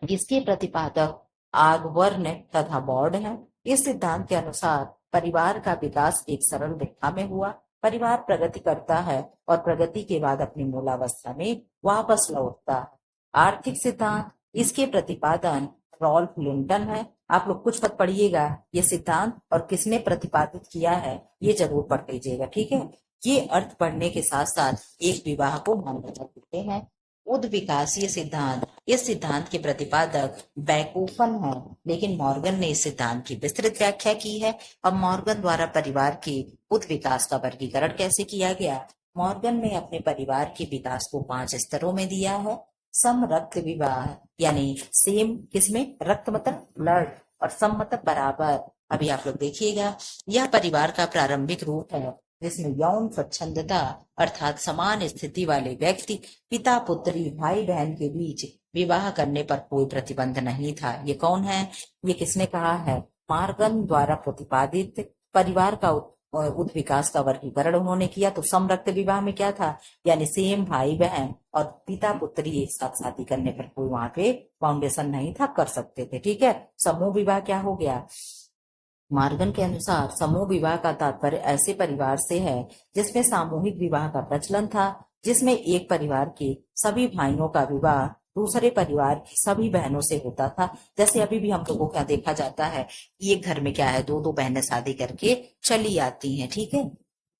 इसके प्रतिपादक आगवर्न तथा बॉर्ड है। इस सिद्धांत के अनुसार परिवार का विकास एक सरल रेखा में हुआ। परिवार प्रगति करता है और प्रगति के बाद अपनी मूलावस्था में वापस लौटता है। आर्थिक सिद्धांत, इसके प्रतिपादन रॉल्फ लिंटन है। आप लोग कुछ पद पढ़िएगा, ये सिद्धांत और किसने प्रतिपादित किया है ये जरूर पढ़ लीजिएगा। ठीक है, ये अर्थ पढ़ने के साथ साथ एक विवाह को मान्यता देते हैं। उद्विकासीय सिद्धांत, इस सिद्धांत के प्रतिपादक बैकोफन है, लेकिन मॉर्गन ने इस सिद्धांत की विस्तृत व्याख्या की है। अब मॉर्गन द्वारा परिवार के उद्विकास का वर्गीकरण कैसे किया गया? मॉर्गन ने अपने परिवार के विकास को 5 स्तरों में दिया है। सम रक्त विवाह, यानी सेम, किसमें? रक्त मतलब ब्लड, और सम मतलब बराबर। अभी आप लोग देखिएगा, यह परिवार का प्रारंभिक रूप है जिसमें यौन स्वच्छंदता अर्थात समान स्थिति वाले व्यक्ति पिता पुत्री भाई बहन के बीच विवाह करने पर कोई प्रतिबंध नहीं था। ये कौन है? ये किसने कहा है? मॉर्गन द्वारा प्रतिपादित परिवार का उद्विकास का वर्गीकरण उन्होंने किया। तो समरक्त विवाह में क्या था? यानी सेम भाई बहन और पिता पुत्री एक साथ शादी करने पर कोई वहां पे फाउंडेशन नहीं था, कर सकते थे। ठीक है, समूह विवाह क्या हो गया? मॉर्गन के अनुसार समूह विवाह का तात्पर्य ऐसे परिवार से है जिसमें सामूहिक विवाह का प्रचलन था, जिसमें एक परिवार के सभी भाइयों का विवाह दूसरे परिवार की सभी बहनों से होता था। जैसे अभी भी हम लोगों का देखा जाता है, एक घर में क्या है, दो दो बहनें शादी करके चली आती हैं। ठीक है,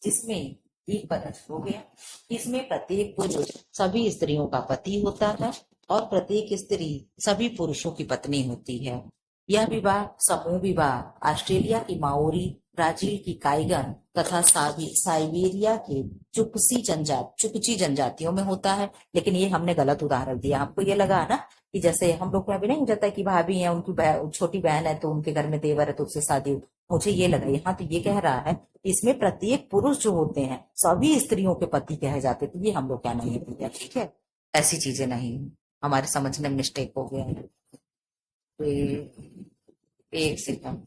जिसमें एक बरस हो गया, इसमें प्रत्येक पुरुष सभी स्त्रियों का पति होता है और प्रत्येक स्त्री सभी पुरुषों की पत्नी होती है। यह विवाह समूह विवाह ऑस्ट्रेलिया की माओरी, ब्राजील की काइगन तथा साइबेरिया के चुकची जनजातियों में होता है। लेकिन ये हमने गलत उदाहरण दिया। आपको ये लगा ना कि जैसे हम लोग को अभी नहीं हो जाता है कि भाभी है, उनकी छोटी बहन है तो उनके घर में देवर है तो उससे शादी हो। मुझे ये लगा यहाँ तो ये कह रहा है इसमें प्रत्येक पुरुष जो होते हैं सभी स्त्रियों के पति कहे जाते थे। ये हम लोग क्या नहीं दिया। ठीक है, ऐसी चीजें नहीं, हमारे समझने में मिस्टेक हो गया है। एक सेकंड,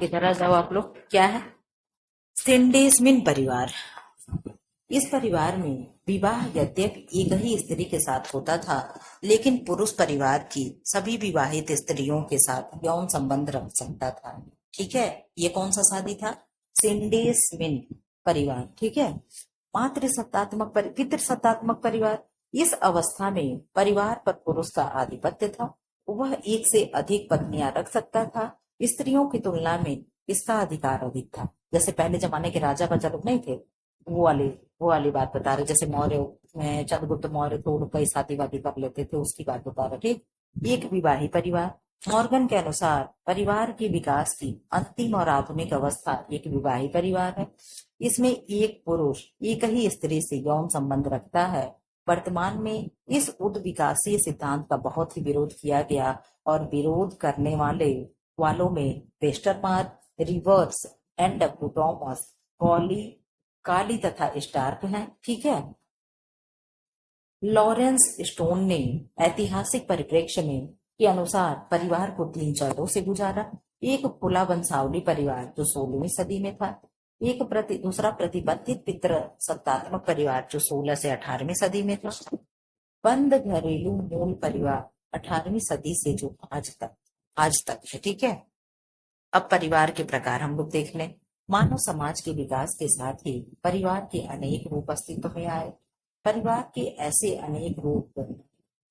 इधर आ जाओ आप लोग। क्या है? सिंडेसमिन परिवार। इस परिवार में विवाह यद्यपि एक ही स्त्री के साथ होता था, लेकिन पुरुष परिवार की सभी विवाहित स्त्रियों के साथ यौन संबंध रख सकता था। ठीक है, ये कौन सा शादी था? सिंडेसमिन परिवार। ठीक है, पितृसत्तात्मक परिवार। इस अवस्था में परिवार पर पुरुष का आधिपत्य था। वह एक से अधिक पत्नियां रख सकता था। स्त्रियों की तुलना में इसका अधिकार अधिक था। जैसे पहले जमाने के राजा प्रजा लोग नहीं थे, वो वाली बात बता रहे। जैसे मौर्य में चंद्रगुप्त मौर्य तो कई शादी वादी कर लेते थे, उसकी बात बता रहे। ठीक। एक विवाही परिवार। मॉर्गन के अनुसार परिवार के विकास की अंतिम और आधुनिक अवस्था एक विवाही परिवार है। इसमें एक पुरुष एक ही स्त्री से यौन संबंध रखता है। वर्तमान में इस उद विकासीय सिद्धांत का बहुत ही विरोध किया गया और विरोध करने वालों में वेस्टरमार्क, रिवर्स, N.W. टॉमस, कॉली काली तथा स्टार्क हैं। ठीक है। लॉरेंस स्टोन ने ऐतिहासिक परिप्रेक्ष्य में के अनुसार परिवार को 3 चरणों से गुजारा। एक खुला वंशावली परिवार जो 16वीं सदी में था। दूसरा प्रतिबंधित पितृ सत्तात्मक परिवार जो 16 से 18वीं सदी में था। बंद घरेलू मूल परिवार 18वीं सदी से जो आज तक है। ठीक है। अब परिवार के प्रकार हम लोग देख लें। मानव समाज के विकास के साथ ही परिवार के अनेक रूप अस्तित्व में आए। परिवार के ऐसे अनेक रूप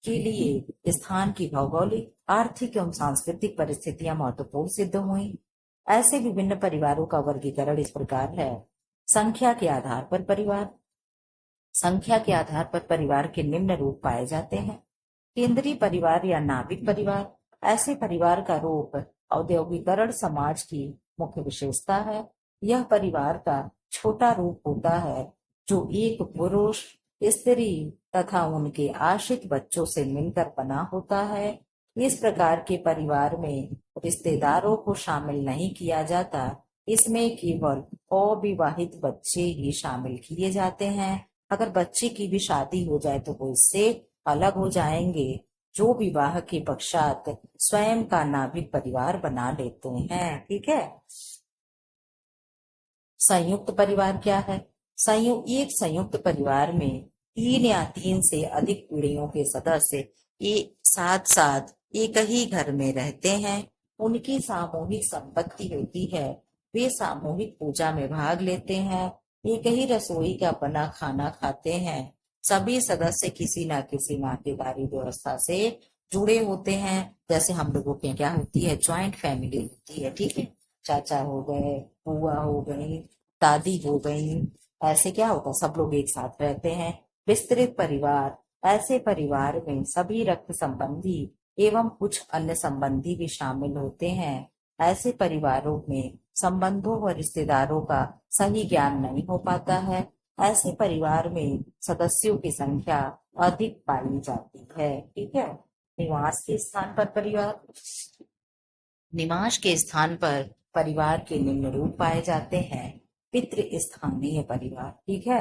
के लिए स्थान की भौगोलिक, आर्थिक एवं सांस्कृतिक परिस्थितियां महत्वपूर्ण सिद्ध हुई। ऐसे विभिन्न परिवारों का वर्गीकरण इस प्रकार है। संख्या के आधार पर परिवार। संख्या के आधार पर परिवार के निम्न रूप पाए जाते हैं। केंद्रीय परिवार या नाभिक परिवार। ऐसे परिवार का रूप औद्योगिकरण समाज की मुख्य विशेषता है। यह परिवार का छोटा रूप होता है जो एक पुरुष, स्त्री तथा उनके आश्रित बच्चों से मिलकर बना होता है। इस प्रकार के परिवार में रिश्तेदारों को शामिल नहीं किया जाता। इसमें केवल अविवाहित बच्चे ही शामिल किए जाते हैं। अगर बच्चे की भी शादी हो जाए तो वो इससे अलग हो जाएंगे, जो विवाह के पश्चात स्वयं का नाभिक परिवार बना लेते हैं। ठीक है। संयुक्त परिवार क्या है? एक संयुक्त परिवार में 3 या 3 से अधिक पीढ़ियों के सदस्य एक साथ साथ एक ही घर में रहते हैं। उनकी सामूहिक संपत्ति होती है। वे सामूहिक पूजा में भाग लेते हैं। एक ही रसोई का बना खाना खाते हैं। सभी सदस्य किसी न किसी नातेदारी व्यवस्था से जुड़े होते हैं। जैसे हम लोगों के क्या होती है, ज्वाइंट फैमिली होती है। ठीक है। चाचा हो गए, बुआ हो गई, दादी हो गई, ऐसे क्या होता है, सब लोग एक साथ रहते हैं। विस्तृत परिवार। ऐसे परिवार में सभी रक्त संबंधी एवं कुछ अन्य संबंधी भी शामिल होते हैं। ऐसे परिवारों में संबंधों व रिश्तेदारों का सही ज्ञान नहीं हो पाता है। ऐसे परिवार में सदस्यों की संख्या अधिक पाई जाती है। ठीक है। निवास के स्थान पर परिवार। निवास के स्थान पर परिवार के निम्न रूप पाए जाते हैं। पितृ स्थानीय परिवार। ठीक है।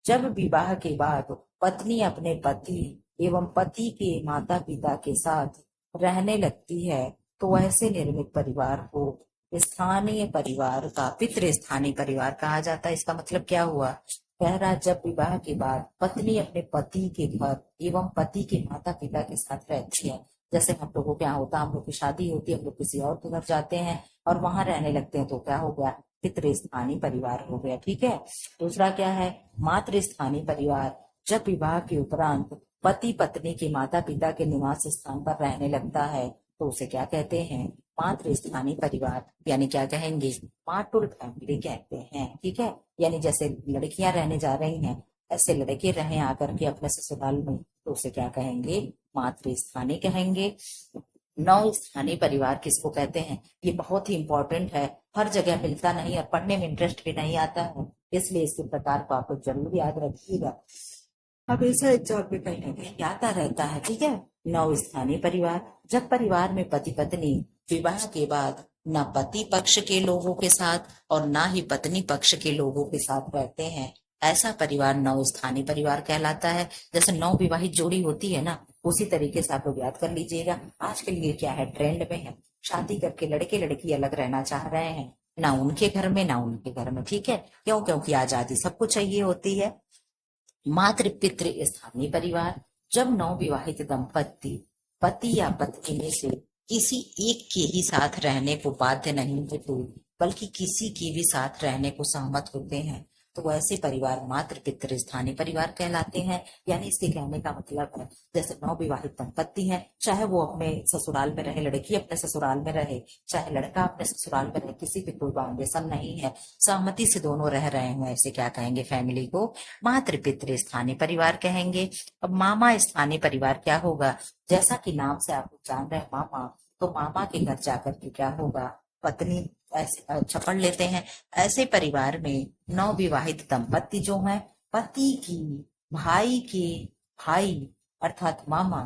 जब विवाह के बाद पत्नी अपने पति एवं पति के माता पिता के साथ रहने लगती है तो ऐसे निर्मित परिवार को स्थानीय परिवार का पितृ स्थानीय परिवार कहा जाता है। इसका मतलब क्या हुआ? कह रहा, जब विवाह के बाद पत्नी अपने पति के घर एवं पति के माता पिता के साथ रहती है। जैसे हम लोगों के यहाँ होता है, हम लोग की शादी होती है, हम लोग किसी और के घर जाते हैं और वहां रहने लगते हैं, तो क्या हो गया? पितृ स्थानीय परिवार हो गया। ठीक है। दूसरा क्या है? मातृ स्थानीय परिवार। जब विवाह के उपरांत पति पत्नी के माता पिता के निवास स्थान पर रहने लगता है तो उसे क्या कहते हैं? मातृ स्थानीय परिवार, यानी क्या कहेंगे? मातुल फैमिली कहते हैं। ठीक है। यानी जैसे लड़कियां रहने जा रही हैं, ऐसे लड़के रहे आकर के अपने ससुराल में, तो उसे क्या कहेंगे? मातृ स्थानीय कहेंगे। नौ स्थानीय परिवार किसको कहते हैं? ये बहुत ही इंपॉर्टेंट है, हर जगह मिलता नहीं और पढ़ने में इंटरेस्ट भी नहीं आता है, इसलिए इसके प्रकार को आप लोग जरूर याद रखिएगा। हमेशा एग्जाम में कहीं ना कहीं आता रहता है। ठीक है। नौ स्थानीय परिवार। जब परिवार में पति पत्नी विवाह के बाद न पति पक्ष के लोगों के साथ और ना ही पत्नी पक्ष के लोगों के साथ रहते हैं, ऐसा परिवार नौ स्थानीय परिवार कहलाता है। जैसे 9 विवाहित जोड़ी होती है ना, उसी तरीके से आप लोग याद कर लीजिएगा। आज के लिए क्या है, ट्रेंड में है, शादी करके लड़के लड़की अलग रहना चाह रहे हैं, ना उनके घर में ना उनके घर में। ठीक है। क्यों? क्योंकि आजादी सबको चाहिए होती है। मातृ पितृ स्थानीय परिवार। जब नव विवाहित दंपति पति या पत्नी में से किसी एक के ही साथ रहने को बाध्य नहीं होते, बल्कि किसी के भी साथ रहने को सहमत होते हैं, तो ऐसे परिवार मातृ पितृ स्थानीय परिवार कहलाते हैं। यानी इसके कहने का मतलब है, जैसे नवविवाहित दंपत्ति हैं, चाहे वो अपने ससुराल में रहे, लड़की अपने ससुराल में रहे, चाहे लड़का अपने ससुराल में रहे, किसी पे कोई बाउंडेशन नहीं है, सहमति से दोनों रह रहे हो, ऐसे क्या कहेंगे, फैमिली को मातृ पितृ स्थानीय परिवार कहेंगे। अब मामा स्थानीय परिवार क्या होगा, जैसा कि नाम से आप लोग जान रहे हैं मामा, तो मामा के घर जाकर के क्या होगा, पत्नी ऐसे अच्छा पढ़ लेते हैं। ऐसे परिवार में नवविवाहित दंपत्ति जो हैं, पति की भाई के भाई अर्थात मामा,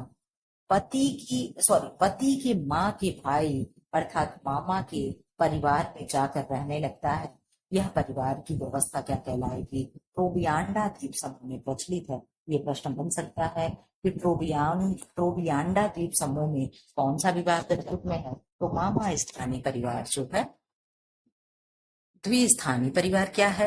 पति की माँ के भाई अर्थात मामा के परिवार में जाकर रहने लगता है। यह परिवार की व्यवस्था क्या कहलाएगी, ट्रोबियांडा द्वीप समूह में प्रचलित है। ये प्रश्न बन सकता है कि ट्रोबियांडा द्वीप समूह में कौन सा विवाह प्रचलित में है, तो मामा स्थानीय परिवार जो है। द्विस्थानीय परिवार क्या है,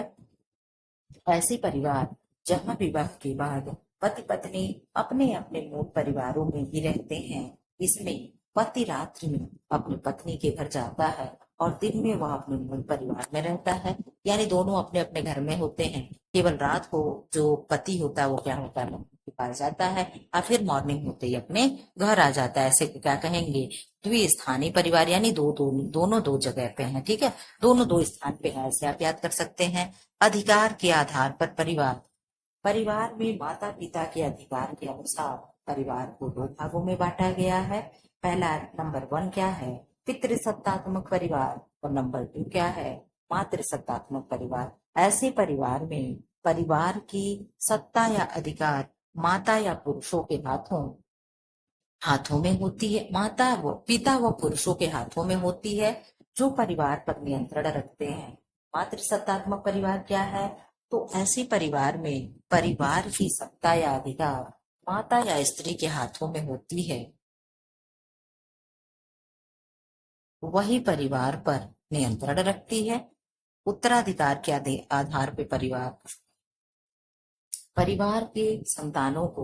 ऐसे परिवार जहां विवाह के बाद पति पत्नी अपने अपने मूल परिवारों में ही रहते हैं। इसमें पति रात्रि में अपनी पत्नी के घर जाता है और दिन में वह अपने मूल परिवार में रहता है। यानी दोनों अपने अपने घर में होते हैं, केवल रात को जो पति होता है वो क्या होता है, के पास जाता है और फिर मॉर्निंग होते ही अपने घर आ जाता है। ऐसे क्या कहेंगे, द्विस्थानीय परिवार, यानी दोनों दो जगह पे हैं, ठीक है, दोनों दो स्थान पे है, ऐसे आप याद कर सकते हैं। अधिकार के आधार पर परिवार में माता पिता के अधिकार के अनुसार परिवार को दो भागों में बांटा गया है। पहला नंबर 1 क्या है, पितृसत्तात्मक परिवार, और नंबर 2 क्या है, मातृसत्तात्मक परिवार। ऐसे परिवार में परिवार की सत्ता या अधिकार माता या पुरुषों के हाथों में होती है, पिता व पुरुषों के हाथों में होती है, जो परिवार पर नियंत्रण रखते हैं। मातृसत्तात्मक परिवार क्या है, तो ऐसे परिवार में परिवार की सत्ता या अधिकार माता या स्त्री के हाथों में होती है, वही परिवार पर नियंत्रण रखती है। उत्तराधिकार के आधार पर परिवार के संतानों को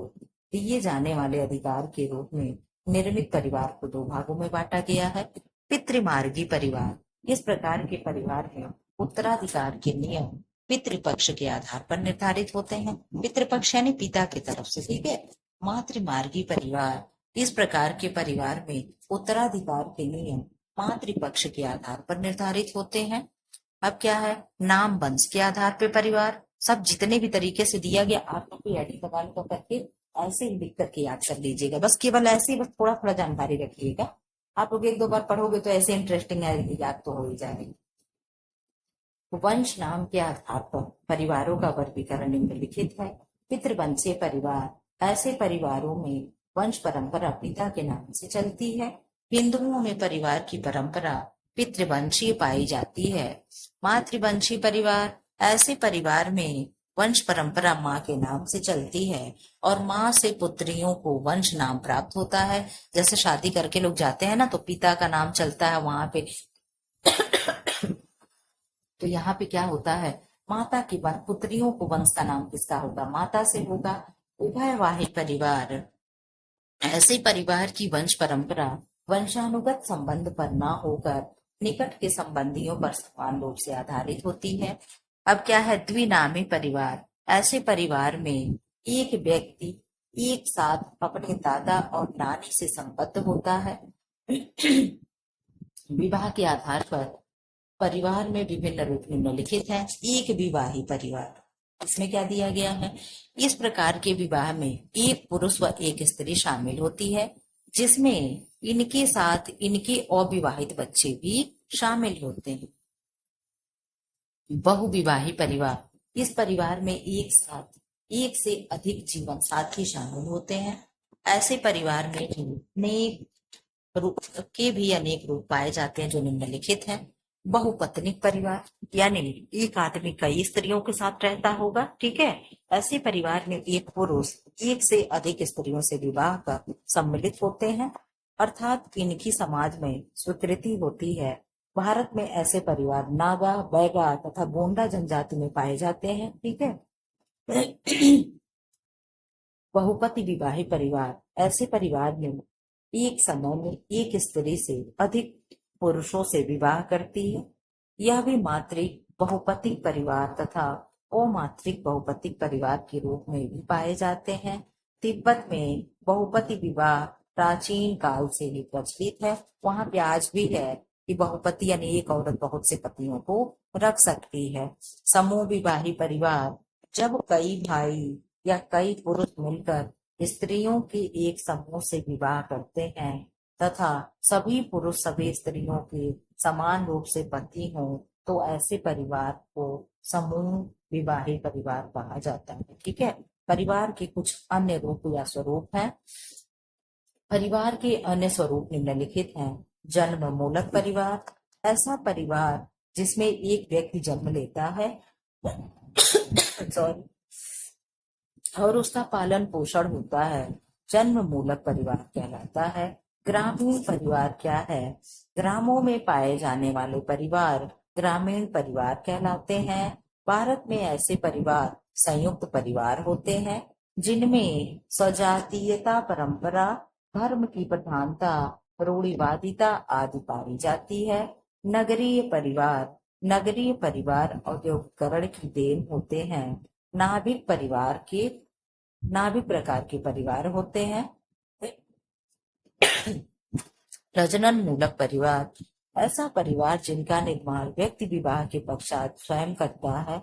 दिए जाने वाले अधिकार के रूप में निर्मित परिवार को दो भागों में बांटा गया है। पितृमार्गी परिवार, इस प्रकार के परिवार में उत्तराधिकार के नियम पितृपक्ष के आधार पर निर्धारित होते हैं। पितृपक्ष यानी पिता की तरफ से, ठीक है। मातृमार्गी परिवार, इस प्रकार के परिवार में उत्तराधिकार के नियम मातृपक्ष के आधार पर निर्धारित होते हैं। अब क्या है, नाम वंश के आधार पर परिवार, सब जितने भी तरीके से दिया गया आप लोग को एडिट करके ऐसे ही लिख करके याद कर लीजिएगा, बस केवल ऐसे ही, बस थोड़ा थोड़ा जानकारी रखिएगा। आप लोग एक दो बार पढ़ोगे तो ऐसे इंटरेस्टिंग है, याद तो हो ही जाएगी। वंश नाम के आधार पर परिवारों का वर्गीकरण निम्नलिखित है। पितृवंशीय परिवार, ऐसे परिवारों में वंश परंपरा पिता के नाम से चलती है। हिंदुओं में परिवार की परंपरा पितृवंशीय पाई जाती है। मातृवंशीय परिवार, ऐसे परिवार में वंश परंपरा माँ के नाम से चलती है और माँ से पुत्रियों को वंश नाम प्राप्त होता है। जैसे शादी करके लोग जाते हैं ना, तो पिता का नाम चलता है वहां पे तो यहाँ पे क्या होता है, माता की पुत्रियों को वंश का नाम किसका होगा, माता से होगा। उभयवाही परिवार, ऐसे परिवार की वंश परंपरा वंशानुगत संबंध पर न होकर निकट के संबंधियों पर समान रूप से आधारित होती है। अब क्या है, द्विनामी परिवार, ऐसे परिवार में एक व्यक्ति एक साथ अपने दादा और नानी से संबद्ध होता है। विवाह के आधार पर परिवार में विभिन्न रूप निम्नलिखित हैं। एक विवाही परिवार, इसमें क्या दिया गया है, इस प्रकार के विवाह में एक पुरुष व एक स्त्री शामिल होती है, जिसमें इनके साथ इनके अविवाहित बच्चे भी शामिल होते हैं। बहुविवाही परिवार, इस परिवार में एक साथ एक से अधिक जीवन साथी शामिल होते हैं। ऐसे परिवार में अनेक रूप पाए जाते हैं, जो निम्नलिखित हैं। बहुपत्निक परिवार, यानी एक आदमी कई स्त्रियों के साथ रहता होगा, ठीक है। ऐसे परिवार में एक पुरुष एक से अधिक स्त्रियों से विवाह कर सम्मिलित होते हैं, अर्थात इनकी समाज में स्वीकृति होती है। भारत में ऐसे परिवार नागा, बैगा तथा गोंडा जनजाति में पाए जाते हैं, ठीक है। बहुपति विवाही परिवार, ऐसे परिवार में एक समय में एक स्त्री से अधिक पुरुषों से विवाह करती है। यह भी मातृ बहुपति परिवार तथा अमात्रिक बहुपतिक परिवार के रूप में भी पाए जाते हैं। तिब्बत में बहुपति विवाह प्राचीन काल से ही प्रचलित है। वहां पे आज भी है कि बहुपति यानी एक औरत बहुत से पतियों को रख सकती है। समूह विवाही परिवार, जब कई भाई या कई पुरुष मिलकर स्त्रियों के एक समूह से विवाह करते हैं तथा सभी पुरुष सभी स्त्रियों के समान रूप से पति हों, तो ऐसे परिवार को समूह विवाही परिवार कहा जाता है। ठीक है। परिवार के कुछ अन्य रूप या स्वरूप हैं। परिवार के अन्य स्वरूप निम्नलिखित हैं। जन्म मूलक परिवार, ऐसा परिवार जिसमें एक व्यक्ति जन्म लेता है सॉरी और उसका पालन पोषण होता है, जन्म मूलक परिवार कहलाता है। ग्रामीण परिवार क्या है? ग्रामों में पाए जाने वाले परिवार ग्रामीण परिवार कहलाते हैं। भारत में ऐसे परिवार संयुक्त परिवार होते हैं जिनमें सजातीयता, परंपरा, धर्म की प्रधानता, रूढ़िवादिता आदि पाई जाती है। नगरीय परिवार, नगरीय परिवार औद्योगिकरण की देन होते हैं। नाभिक प्रकार के परिवार होते हैं। प्रजनन मूलक परिवार, ऐसा परिवार जिनका निर्माण व्यक्ति विवाह के पश्चात स्वयं करता है।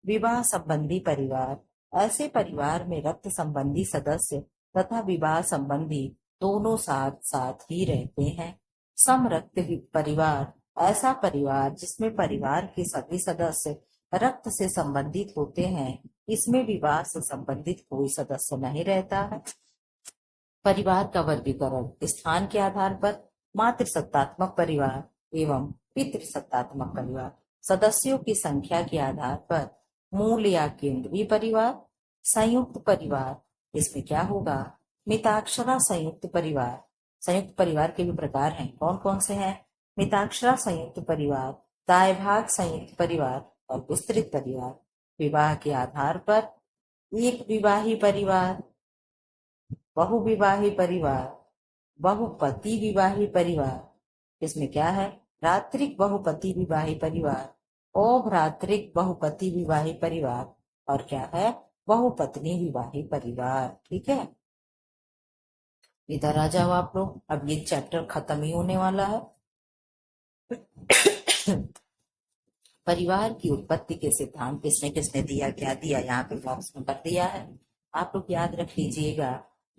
विवाह संबंधी परिवार, ऐसे परिवार में रक्त संबंधी सदस्य तथा विवाह संबंधी दोनों साथ साथ ही रहते हैं। समरक्त परिवार, ऐसा परिवार जिसमें परिवार के सभी सदस्य रक्त से संबंधित होते हैं, इसमें विवाह से संबंधित कोई सदस्य नहीं रहता है। परिवार का वर्गीकरण स्थान के आधार पर मातृसत्तात्मक परिवार एवं पितृसत्तात्मक परिवार, सदस्यों की संख्या के आधार पर मूल या केंद्रीय परिवार। संयुक्त परिवार, इसमें क्या होगा? मिताक्षरा संयुक्त परिवार। संयुक्त परिवार के भी प्रकार हैं, कौन कौन से हैं? मिताक्षरा संयुक्त परिवार, दाय भाग संयुक्त परिवार और विस्तृत परिवार। विवाह के आधार पर एक विवाही परिवार, बहुविवाही परिवार, बहुपति विवाही परिवार। इसमें क्या है? भ्रातृक बहुपति विवाही परिवार, अभ्रातृक बहुपति विवाही परिवार और क्या है? बहुपत्नी विवाही परिवार। ठीक है। इधर आ जाओ आप लोग, अब ये चैप्टर खत्म ही होने वाला है। परिवार की उत्पत्ति के सिद्धांत किसने किसने दिया, क्या दिया, यहाँ पे बॉक्स में कर दिया है। आप लोग याद रख लीजिएगा।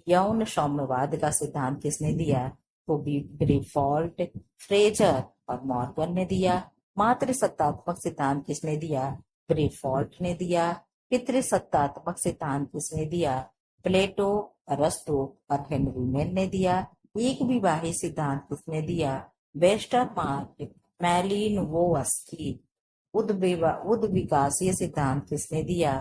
यौन साम्यवाद का सिद्धांत किसने दिया? तो ब्रीफॉल्ट, फ्रेजर और मॉर्गन ने दिया। मातृसत्तात्मक सिद्धांत किसने दिया? ब्रीफॉल्ट ने दिया। पितृसत्तात्मक सिद्धांत किसने दिया? प्लेटो, अरस्तो और हेनरी मेन ने दिया। एक विवाही सिद्धांत किसने दिया? वेस्टरमार्क, मैलिनवोस्की। उद्विकासीय सिद्धांत किसने दिया?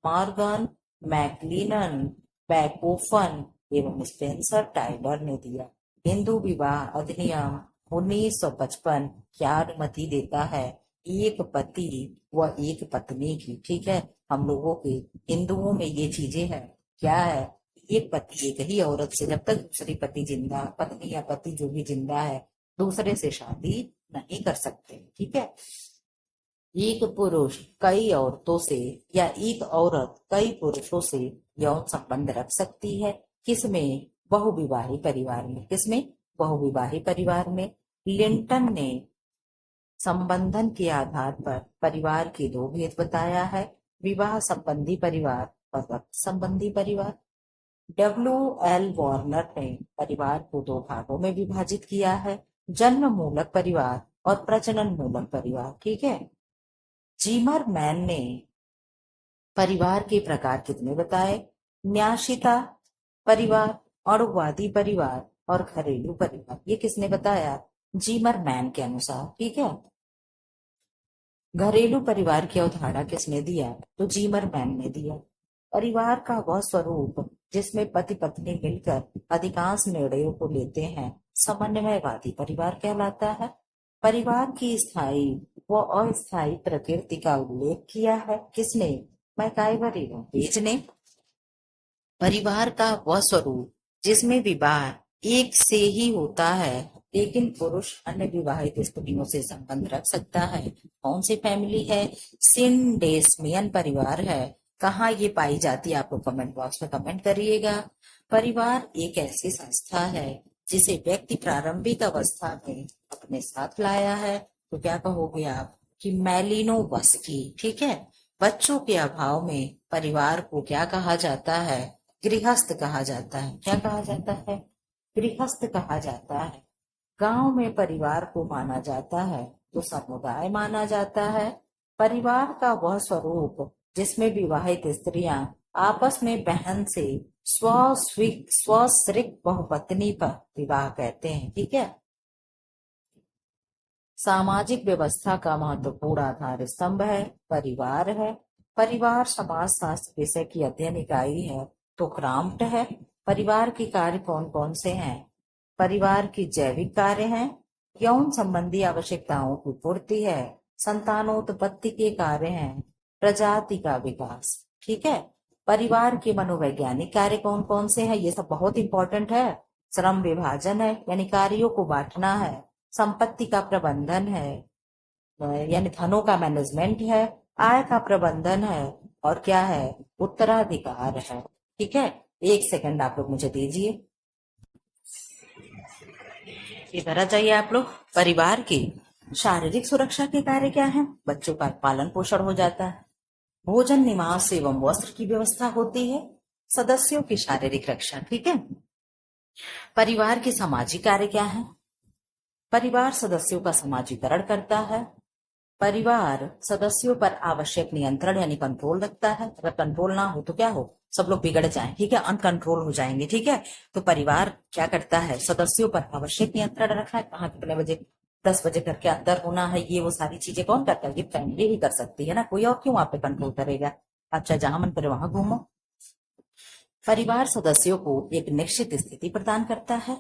मॉर्गन, मैक्लिनन, बैकोफन एवं स्पेंसर टाइलर ने दिया। हिंदू विवाह अधिनियम 1955 क्या अनुमति देता है? एक पति व एक पत्नी की। ठीक है। हम लोगों के हिंदुओं में ये चीजें हैं। क्या है? एक पति एक ही औरत से, जब तक दूसरी पत्नी या पति जो भी जिंदा है, दूसरे से शादी नहीं कर सकते। ठीक है। एक पुरुष कई औरतों से या एक औरत कई पुरुषों से यौन संबंध रख सकती है। किसमें? बहुविवाही परिवार में। किसमें? बहुविवाही परिवार में। लिंटन ने संबंधन के आधार पर परिवार के दो भेद बताया है, विवाह संबंधी परिवार और रक्त संबंधी परिवार। W.L. वार्नर ने परिवार को दो भागों में विभाजित किया है, जन्म मूलक परिवार और प्रजनन मूलक परिवार। ठीक है। जीमर मैन ने परिवार के प्रकार कितने बताए? न्याशिता परिवार, अणुवादी परिवार और घरेलू परिवार। ये किसने बताया? जीमर मैन के अनुसार। ठीक है। घरेलू परिवार की अवधारणा किसने दिया? तो जीमर मैन ने दिया। परिवार का वह स्वरूप जिसमें पति पत्नी मिलकर अधिकांश निर्णयों को लेते हैं, समन्वयवादी परिवार कहलाता है। परिवार की स्थायी व अस्थायी प्रकृति का उल्लेख किया है। किसने? मैकाइवर एवं पेज ने। परिवार का वह स्वरूप जिसमें विवाह एक से ही होता है, लेकिन पुरुष अन्य विवाहित स्त्रियों से संबंध रख सकता है। कौन सी फैमिली है? सिंडेस्मियन परिवार है। कहाँ ये पाई जाती है? आपको कमेंट बॉक्स में कमेंट करिएगा। परिवार एक ऐसी संस्था है जिसे व्यक्ति प्रारंभिक अवस्था में अपने साथ लाया है। तो क्या कहोगे आप कि मैलिनोवस्की, ठीक है। बच्चों के अभाव में परिवार को क्या कहा जाता है? गृहस्थ कहा जाता है। क्या कहा जाता है? गृहस्थ कहा जाता है। गांव में परिवार को माना जाता है तो समुदाय माना जाता है। परिवार का वह स्वरूप जिसमें विवाहित स्त्रियां आपस में बहन से स्वस्विक बहुपत्नी पर विवाह कहते हैं, ठीक है। सामाजिक व्यवस्था का महत्वपूर्ण आधार स्तंभ है परिवार है। परिवार समाज शास्त्र विषय की अध्ययन इकाई है तो क्राफ्ट है। परिवार के कार्य कौन कौन से हैं? परिवार की जैविक कार्य हैं, यौन संबंधी आवश्यकताओं की पूर्ति है, संतानोत्पत्ति के कार्य हैं, प्रजाति का विकास, ठीक है। परिवार के मनोवैज्ञानिक कार्य कौन कौन से हैं? ये सब बहुत इंपॉर्टेंट है। श्रम विभाजन है, यानी कार्यों को बांटना है। संपत्ति का प्रबंधन है, यानी धनों का मैनेजमेंट है। आय का प्रबंधन है, और क्या है? उत्तराधिकार है, ठीक है। एक सेकंड आप लोग मुझे दीजिए, इधर आ जाइए आप लोग। परिवार की शारीरिक सुरक्षा के कार्य क्या है? बच्चों का पालन पोषण हो जाता है, भोजन निवास एवं वस्त्र की व्यवस्था होती है, सदस्यों की शारीरिक रक्षा, ठीक है। परिवार के सामाजिक कार्य क्या है? परिवार सदस्यों का समाजीकरण करता है। परिवार सदस्यों पर आवश्यक नियंत्रण यानी कंट्रोल रखता है। अगर कंट्रोल ना हो तो क्या हो? सब लोग बिगड़ जाएं, ठीक है, अनकंट्रोल हो जाएंगे, ठीक है। तो परिवार क्या करता है? सदस्यों पर आवश्यक नियंत्रण रखना है। कहाँ कितने बजे, 10 बजे घर के अंदर होना है, ये वो सारी चीजें कौन करता है? ये फैमिली ही कर सकती है ना, कोई और क्यों आप पे कंट्रोल करेगा? अच्छा, जहां मन करे वहां घूमो। परिवार सदस्यों को एक निश्चित स्थिति प्रदान करता है।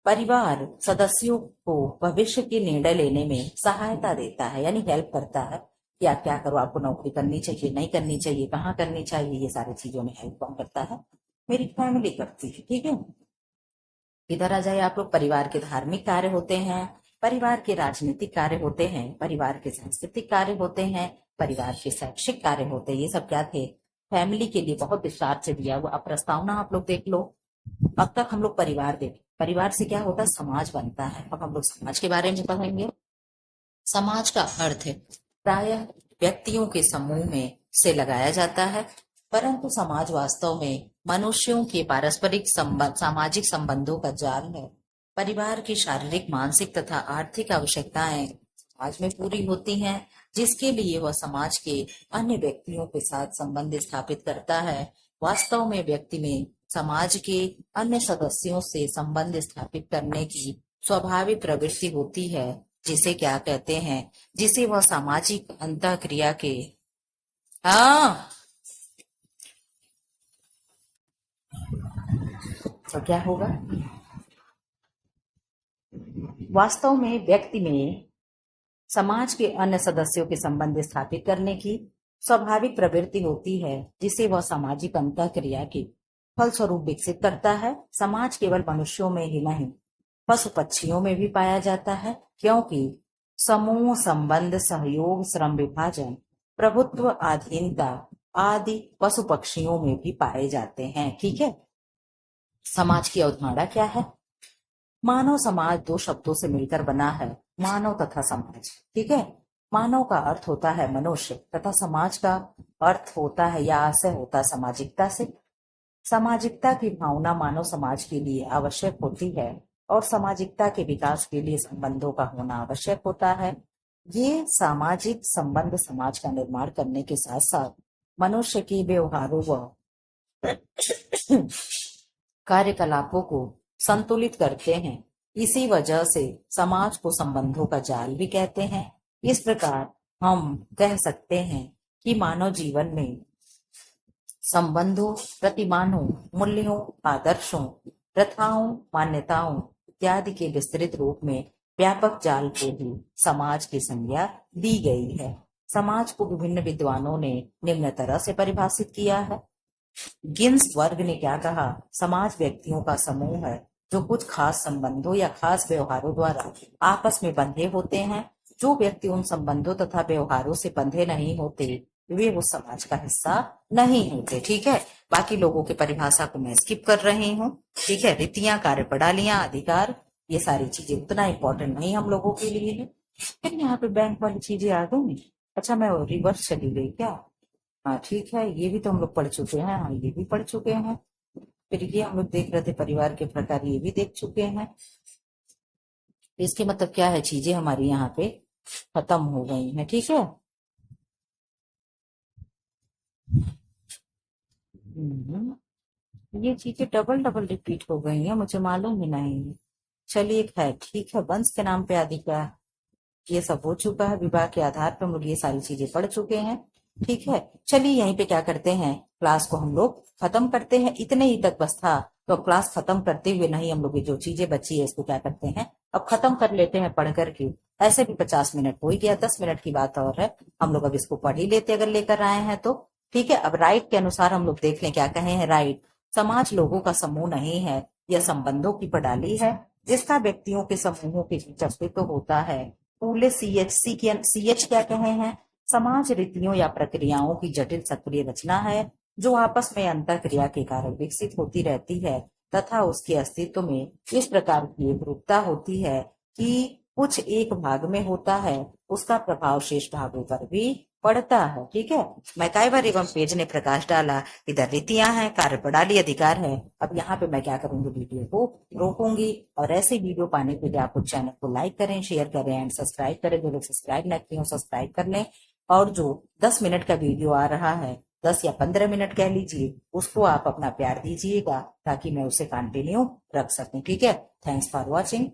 परिवार सदस्यों को भविष्य के निर्णय लेने में सहायता देता है, यानी हेल्प करता है कि आप क्या करो, आपको नौकरी करनी चाहिए, नहीं करनी चाहिए, कहाँ करनी चाहिए, ये सारी चीजों में हेल्प कौन करता है? मेरी फैमिली करती है, ठीक है। इधर आ जाए आप लोग। परिवार के धार्मिक कार्य होते हैं, परिवार के राजनीतिक कार्य होते हैं, परिवार के सांस्कृतिक कार्य होते हैं, परिवार के शैक्षिक कार्य होते हैं। ये सब क्या थे? फैमिली के लिए बहुत विस्तार से दिया हुआ। अब प्रस्तावना आप लोग देख लो। अब तक हम लोग परिवार देखे, परिवार से क्या होता है? समाज बनता है। अब हम लोग समाज के बारे में पढ़ेंगे। समाज का अर्थ है प्रायः व्यक्तियों के समूह में से लगाया जाता है, परंतु समाज वास्तव में मनुष्यों के पारस्परिक सामाजिक संबंधों का जाल है। परिवार की शारीरिक, मानसिक तथा आर्थिक आवश्यकताएं समाज में पूरी होती हैं, जिसके लिए वह समाज के अन्य व्यक्तियों के साथ संबंध स्थापित करता है। वास्तव में व्यक्ति में समाज के अन्य सदस्यों से संबंध स्थापित करने की स्वाभाविक प्रवृत्ति होती है, जिसे क्या कहते हैं? जिसे वह सामाजिक अंतःक्रिया के हाँ तो क्या होगा? वास्तव में व्यक्ति में समाज के अन्य सदस्यों के संबंध स्थापित करने की स्वाभाविक प्रवृत्ति होती है, जिसे वह सामाजिक अंतःक्रिया के फलस्वरूप विकसित करता है। समाज केवल मनुष्यों में ही नहीं, पशु पक्षियों में भी पाया जाता है, क्योंकि समूह, संबंध, सहयोग, श्रम विभाजन, प्रभुत्व, अधीनता आदि पशु पक्षियों में भी पाए जाते हैं, ठीक है। समाज की अवधारणा क्या है? मानव समाज दो शब्दों से मिलकर बना है, मानव तथा समाज, ठीक है। मानव का अर्थ होता है मनुष्य तथा समाज का अर्थ होता है या आशय होता है सामाजिकता से। सामाजिकता की भावना मानव समाज के लिए आवश्यक होती है और सामाजिकता के विकास के लिए संबंधों का होना आवश्यक होता है। ये सामाजिक संबंध समाज का निर्माण करने के साथ साथ मनुष्य के व्यवहारों व कार्यकलापों को संतुलित करते हैं। इसी वजह से समाज को संबंधों का जाल भी कहते हैं। इस प्रकार हम कह सकते हैं कि मानव जीवन में संबंधों, प्रतिमानों, मूल्यों, आदर्शों, प्रथाओं, मान्यताओं इत्यादि के विस्तृत रूप में व्यापक जाल को ही समाज की संज्ञा दी गई है। समाज को विभिन्न विद्वानों ने निम्न तरह से परिभाषित किया है। गिन्स वर्ग ने क्या कहा? समाज व्यक्तियों का समूह है जो कुछ खास संबंधों या खास व्यवहारों द्वारा आपस में बंधे होते हैं। जो व्यक्ति उन संबंधों तथा व्यवहारों से बंधे नहीं होते वे उस समाज का हिस्सा नहीं होते। ठीक है, बाकी लोगों की परिभाषा को मैं स्किप कर रही हूँ। ठीक है, रीतियां, कार्य प्रणालियां, अधिकार, ये सारी चीजें उतना इंपॉर्टेंट नहीं हम लोगों के लिए है। फिर यहाँ पे बैंक वाली चीजें आ गई। अच्छा, मैं रिवर्स चली गई क्या? हाँ ठीक है, ये भी तो हम लोग पढ़ चुके हैं। हाँ, ये भी पढ़ चुके हैं। फिर ये हम लोग देख रहे थे परिवार के प्रकार, ये भी देख चुके हैं। इसके मतलब क्या है, चीजें हमारी यहाँ पे खत्म हो गई हैं। ठीक है। ये चीजें डबल डबल रिपीट हो गई हैं, मुझे मालूम ही नहीं है। चलिए खैर ठीक है, वंश के नाम पे अधिकार, ये सब हो चुका है। विवाह के आधार पर हम लोग ये सारी चीजें पढ़ चुके हैं। ठीक है, चलिए यहीं पे क्या करते हैं, क्लास को हम लोग खत्म करते हैं। इतने ही तक बस था, तो अब क्लास खत्म करते हुए नहीं, हम लोग ये जो चीजें बची है इसको क्या करते हैं, अब खत्म कर लेते हैं पढ़ करके। ऐसे भी 50 मिनट हो ही गया, 10 मिनट की बात और है। हम लोग अब इसको पढ़ ही लेते अगर लेकर आए हैं तो। ठीक है, अब राइट के अनुसार हम लोग देख लें क्या कहे हैं। राइट, समाज लोगों का समूह नहीं है, यह संबंधों की प्रणाली है जिसका व्यक्तियों के समूहों के बीच अस्तित्व होता है। पूले सीएचसी के सीएच क्या कहे हैं, समाज रीतियों या प्रक्रियाओं की जटिल सक्रिय रचना है जो आपस में अंतर क्रिया के कारण विकसित होती रहती है तथा उसके अस्तित्व में इस प्रकार की एकरूपता होती है कि कुछ एक भाग में होता है उसका प्रभाव शेष भागों पर भी पड़ता है। ठीक है, मैकाइवर एवं पेज ने प्रकाश डाला। इधर रीतियां हैं, कार्य प्रणाली, अधिकार है। अब यहाँ पे मैं क्या करूंगी, वीडियो को रोकूंगी। और ऐसे वीडियो पाने के लिए आप उस चैनल को लाइक करें, शेयर करें एंड सब्सक्राइब करें। जो लोग सब्सक्राइब न किए हो सब्सक्राइब कर लें। और जो 10 मिनट का वीडियो आ रहा है, 10 या 15 मिनट कह लीजिए, उसको आप अपना प्यार दीजिएगा ताकि मैं उसे कंटिन्यू रख सकूं। ठीक है, थैंक्स फॉर वॉचिंग।